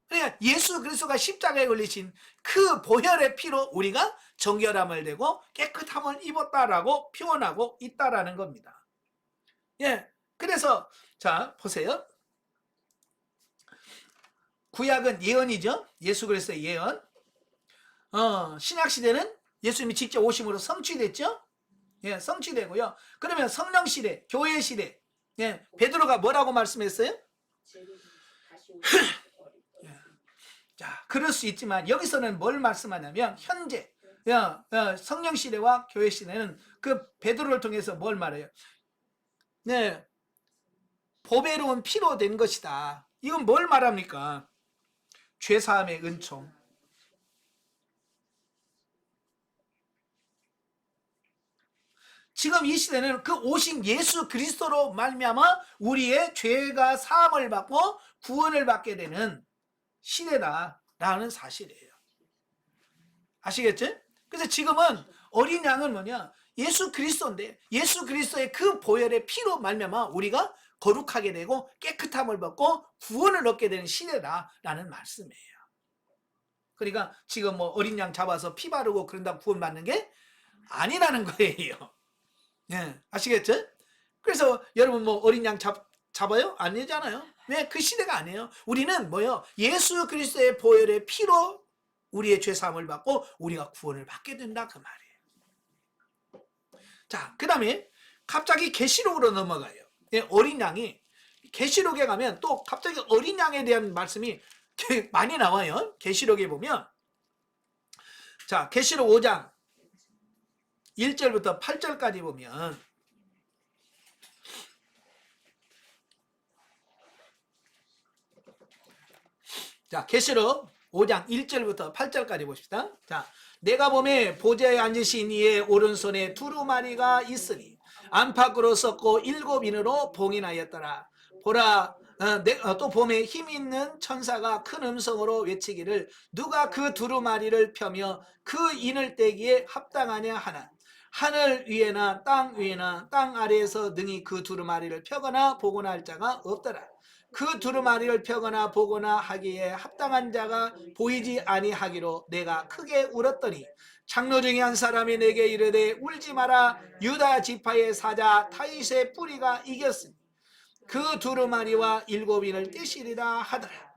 그러니까 예수 그리스도가 십자가에 걸리신 그 보혈의 피로 우리가 정결함을 되고 깨끗함을 입었다라고 표현하고 있다라는 겁니다. 예. 그래서 자 보세요. 구약은 예언이죠. 예수 그리스도의 예언. 신약 시대는 예수님이 직접 오심으로 성취됐죠. 예, 성취되고요. 그러면 성령 시대, 교회 시대. 예, 베드로가 뭐라고 말씀했어요? 예. 자, 그럴 수 있지만 여기서는 뭘 말씀하냐면 현재 성령 시대와 교회 시대는 그 베드로를 통해서 뭘 말해요? 네, 보배로운 피로 된 것이다. 이건 뭘 말합니까? 죄사함의 은총. 지금 이 시대는 그 오신 예수 그리스도로 말미암아 우리의 죄가 사함을 받고 구원을 받게 되는 시대다라는 사실이에요. 아시겠죠? 그래서 지금은 어린 양은 뭐냐? 예수 그리스도인데 예수 그리스도의 그 보혈의 피로 말미암아 우리가 거룩하게 되고 깨끗함을 받고 구원을 얻게 되는 시대다라는 말씀이에요. 그러니까 지금 뭐 어린 양 잡아서 피 바르고 그런다고 구원받는 게 아니라는 거예요. 예, 아시겠죠? 그래서 여러분 뭐 어린 양 잡아요? 아니잖아요. 왜? 그 시대가 아니에요. 우리는 뭐요? 예수 그리스도의 보혈의 피로 우리의 죄 사함을 받고 우리가 구원을 받게 된다 그 말이에요. 자, 그 다음에 갑자기 계시록으로 넘어가요. 예, 어린 양이 계시록에 가면 또 갑자기 어린 양에 대한 말씀이 많이 나와요. 계시록에 보면 자, 계시록 5장 1절부터 8절까지 보면 자, 계시록 5장 1절부터 8절까지 봅시다. 자, 내가 보매 보좌에 앉으신 이의 오른손에 두루마리가 있으니 안팎으로 썩고 7인으로 봉인하였더라. 보라, 또 봄에 힘 있는 천사가 큰 음성으로 외치기를 누가 그 두루마리를 펴며 그 인을 떼기에 합당하냐 하나. 하늘 위에나 땅 위에나 땅 아래에서 능히 그 두루마리를 펴거나 보거나 할 자가 없더라. 그 두루마리를 펴거나 보거나 하기에 합당한 자가 보이지 아니하기로 내가 크게 울었더니 장로 중에 한 사람이 내게 이르되 울지 마라. 유다 지파의 사자 다윗의 뿌리가 이겼으니 그 두루마리와 7인을 떼시리라 하더라.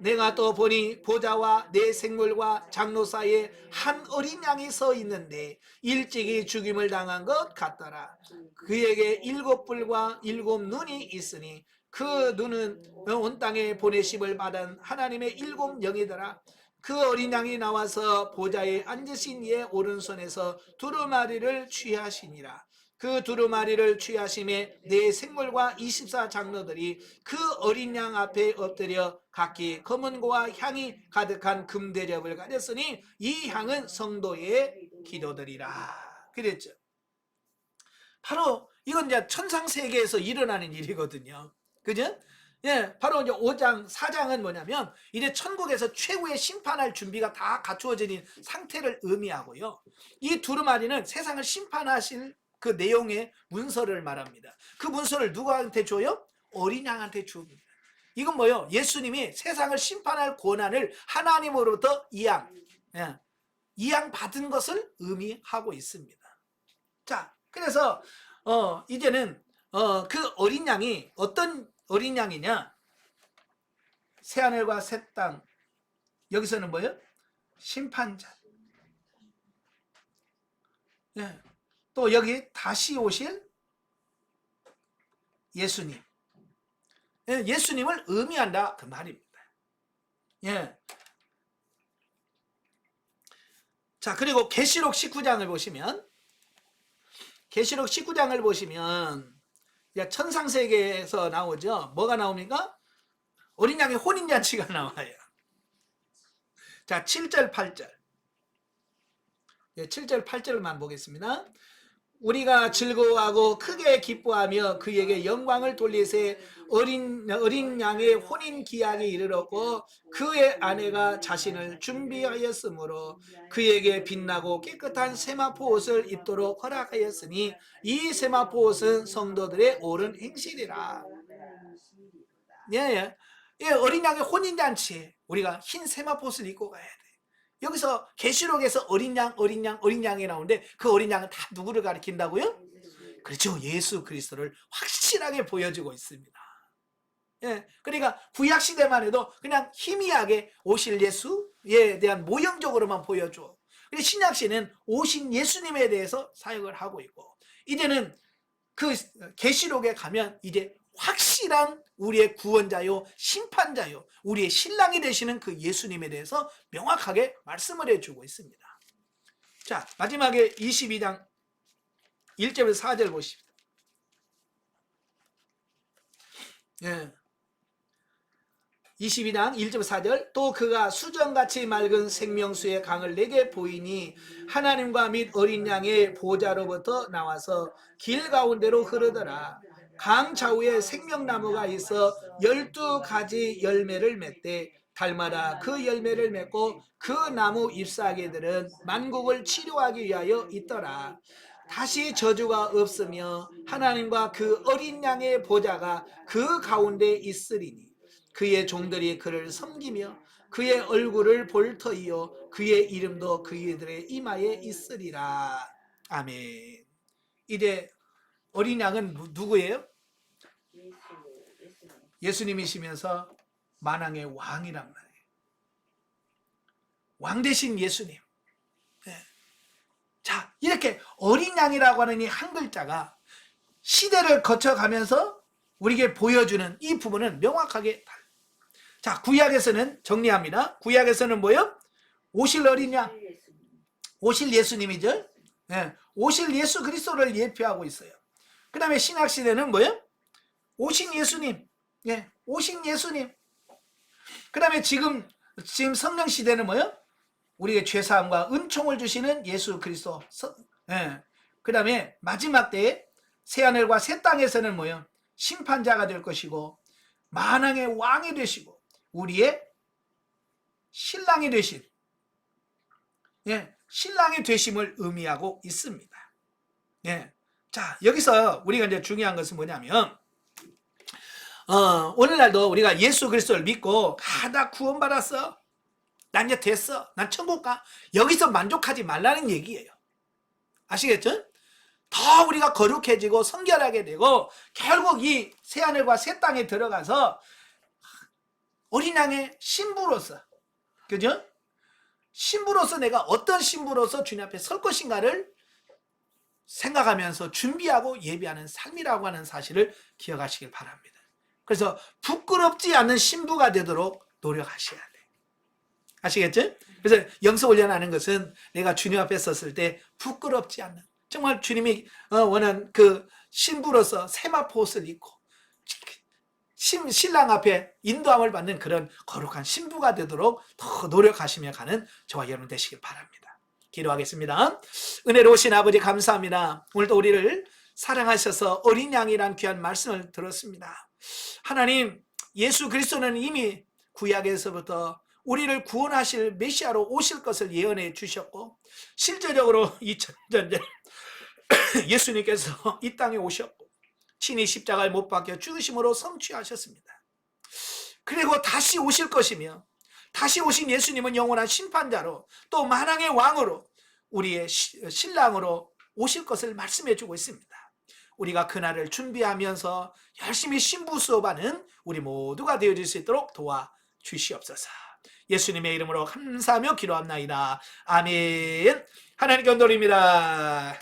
내가 또 보니 보좌와 내 생물과 장로 사이에 한 어린 양이 서 있는데 일찍이 죽임을 당한 것 같더라. 그에게 7뿔과 7눈이 있으니 그 눈은 온 땅에 보내심을 받은 하나님의 7영이더라. 그 어린 양이 나와서 보좌에 앉으신 이의 오른손에서 두루마리를 취하시니라. 그 두루마리를 취하심에 네 생물과 24 장로들이 그 어린 양 앞에 엎드려 각기 검은고와 향이 가득한 금대접을 가졌으니 이 향은 성도의 기도들이라. 그랬죠. 바로 이건 이제 천상 세계에서 일어나는 일이거든요. 그죠? 예, 바로 이제 5장, 4장은 뭐냐면 이제 천국에서 최후의 심판할 준비가 다 갖추어진 상태를 의미하고요. 이 두루마리는 세상을 심판하실 그 내용의 문서를 말합니다. 그 문서를 누구한테 줘요? 어린 양한테 줍니다. 이건 뭐요? 예수님이 세상을 심판할 권한을 하나님으로부터 이양 받은 것을 의미하고 있습니다. 자, 그래서 이제는 그 어린 양이 어떤 어린 양이냐? 새하늘과 새 땅. 여기서는 뭐예요? 심판자. 예. 또 여기 다시 오실 예수님. 예, 예수님을 의미한다 그 말입니다. 예. 자, 그리고 계시록 19장을 보시면 계시록 19장을 보시면 천상세계에서 나오죠. 뭐가 나옵니까? 어린 양의 혼인잔치가 나와요. 자, 7절 8절. 7절 8절만 보겠습니다. 우리가 즐거워하고 크게 기뻐하며 그에게 영광을 돌리세 어린 양의 혼인 기한이 이르렀고 그의 아내가 자신을 준비하였으므로 그에게 빛나고 깨끗한 세마포 옷을 입도록 허락하였으니 이 세마포 옷은 성도들의 옳은 행실이라. 예, 예. 예, 어린 양의 혼인잔치에 우리가 흰 세마포옷을 입고 가야 돼. 여기서 계시록에서 어린 양, 어린 양, 어린 양이 나오는데 그 어린 양은 다 누구를 가리킨다고요? 그렇죠. 예수 그리스도를 확실하게 보여주고 있습니다. 예, 그러니까 구약 시대만 해도 그냥 희미하게 오실 예수에 대한 모형적으로만 보여줘. 그리고 신약 시대는 오신 예수님에 대해서 사역을 하고 있고, 이제는 그 계시록에 가면 이제 확실한 우리의 구원자요, 심판자요, 우리의 신랑이 되시는 그 예수님에 대해서 명확하게 말씀을 해주고 있습니다. 자, 마지막에 22장 1절에서 4절 보십시오. 예. 22장 1절 4절 또 그가 수정같이 맑은 생명수의 강을 내게 보이니 하나님과 및 어린 양의 보좌로부터 나와서 길 가운데로 흐르더라. 강 좌우에 생명나무가 있어 12가지 열매를 맺되 달마다 그 열매를 맺고 그 나무 잎사귀들은 만국을 치료하기 위하여 있더라. 다시 저주가 없으며 하나님과 그 어린 양의 보좌가 그 가운데 있으리니 그의 종들이 그를 섬기며 그의 얼굴을 볼 터이요 그의 이름도 그이들의 이마에 있으리라. 아멘. 이제 어린 양은 누구예요? 예수님이시면서 만왕의 왕이란 말이에요. 왕 대신 예수님. 네. 자, 이렇게 어린 양이라고 하는 이 한 글자가 시대를 거쳐가면서 우리에게 보여주는 이 부분은 명확하게 달라요. 자, 구약에서는 정리합니다. 구약에서는 뭐예요? 오실 어린 양, 오실 예수님이죠. 네. 오실 예수 그리스도를 예표하고 있어요. 그 다음에 신약시대는 뭐예요? 오신 예수님. 예, 오신 예수님. 그 다음에 지금 성령시대는 뭐예요? 우리의 죄사함과 은총을 주시는 예수 그리스도. 예. 그 다음에 마지막 때에 새하늘과 새 땅에서는 뭐예요? 심판자가 될 것이고 만왕의 왕이 되시고 우리의 신랑이 되신, 예, 신랑이 되심을 의미하고 있습니다. 예. 자, 여기서 우리가 이제 중요한 것은 뭐냐면, 오늘날도 우리가 예수 그리스도를 믿고, 나 구원받았어. 난 이제 됐어. 난 천국 가. 여기서 만족하지 말라는 얘기예요. 아시겠죠? 더 우리가 거룩해지고 성결하게 되고, 결국 이 새하늘과 새 땅에 들어가서 어린 양의 신부로서, 그죠? 신부로서 내가 어떤 신부로서 주님 앞에 설 것인가를 생각하면서 준비하고 예비하는 삶이라고 하는 사실을 기억하시길 바랍니다. 그래서 부끄럽지 않는 신부가 되도록 노력하셔야 돼. 아시겠죠? 그래서 영성 훈련하는 것은 내가 주님 앞에 섰을 때 부끄럽지 않는, 정말 주님이 원하는 그 신부로서 세마포옷을 입고 신랑 앞에 인도함을 받는 그런 거룩한 신부가 되도록 더 노력하시며 가는 저와 여러분 되시길 바랍니다. 기도하겠습니다. 은혜로우신 아버지 감사합니다. 오늘도 우리를 사랑하셔서 어린 양이란 귀한 말씀을 들었습니다. 하나님, 예수 그리스도는 이미 구약에서부터 우리를 구원하실 메시아로 오실 것을 예언해 주셨고, 실제적으로 2000년 전 예수님께서 이 땅에 오셨고 친히 십자가에 못 박혀 죽으심으로 성취하셨습니다. 그리고 다시 오실 것이며, 다시 오신 예수님은 영원한 심판자로 또 만왕의 왕으로 우리의 신랑으로 오실 것을 말씀해 주고 있습니다. 우리가 그날을 준비하면서 열심히 신부 수업하는 우리 모두가 되어질 수 있도록 도와주시옵소서. 예수님의 이름으로 감사하며 기도합나이다. 아멘. 하나님께 온돌입니다.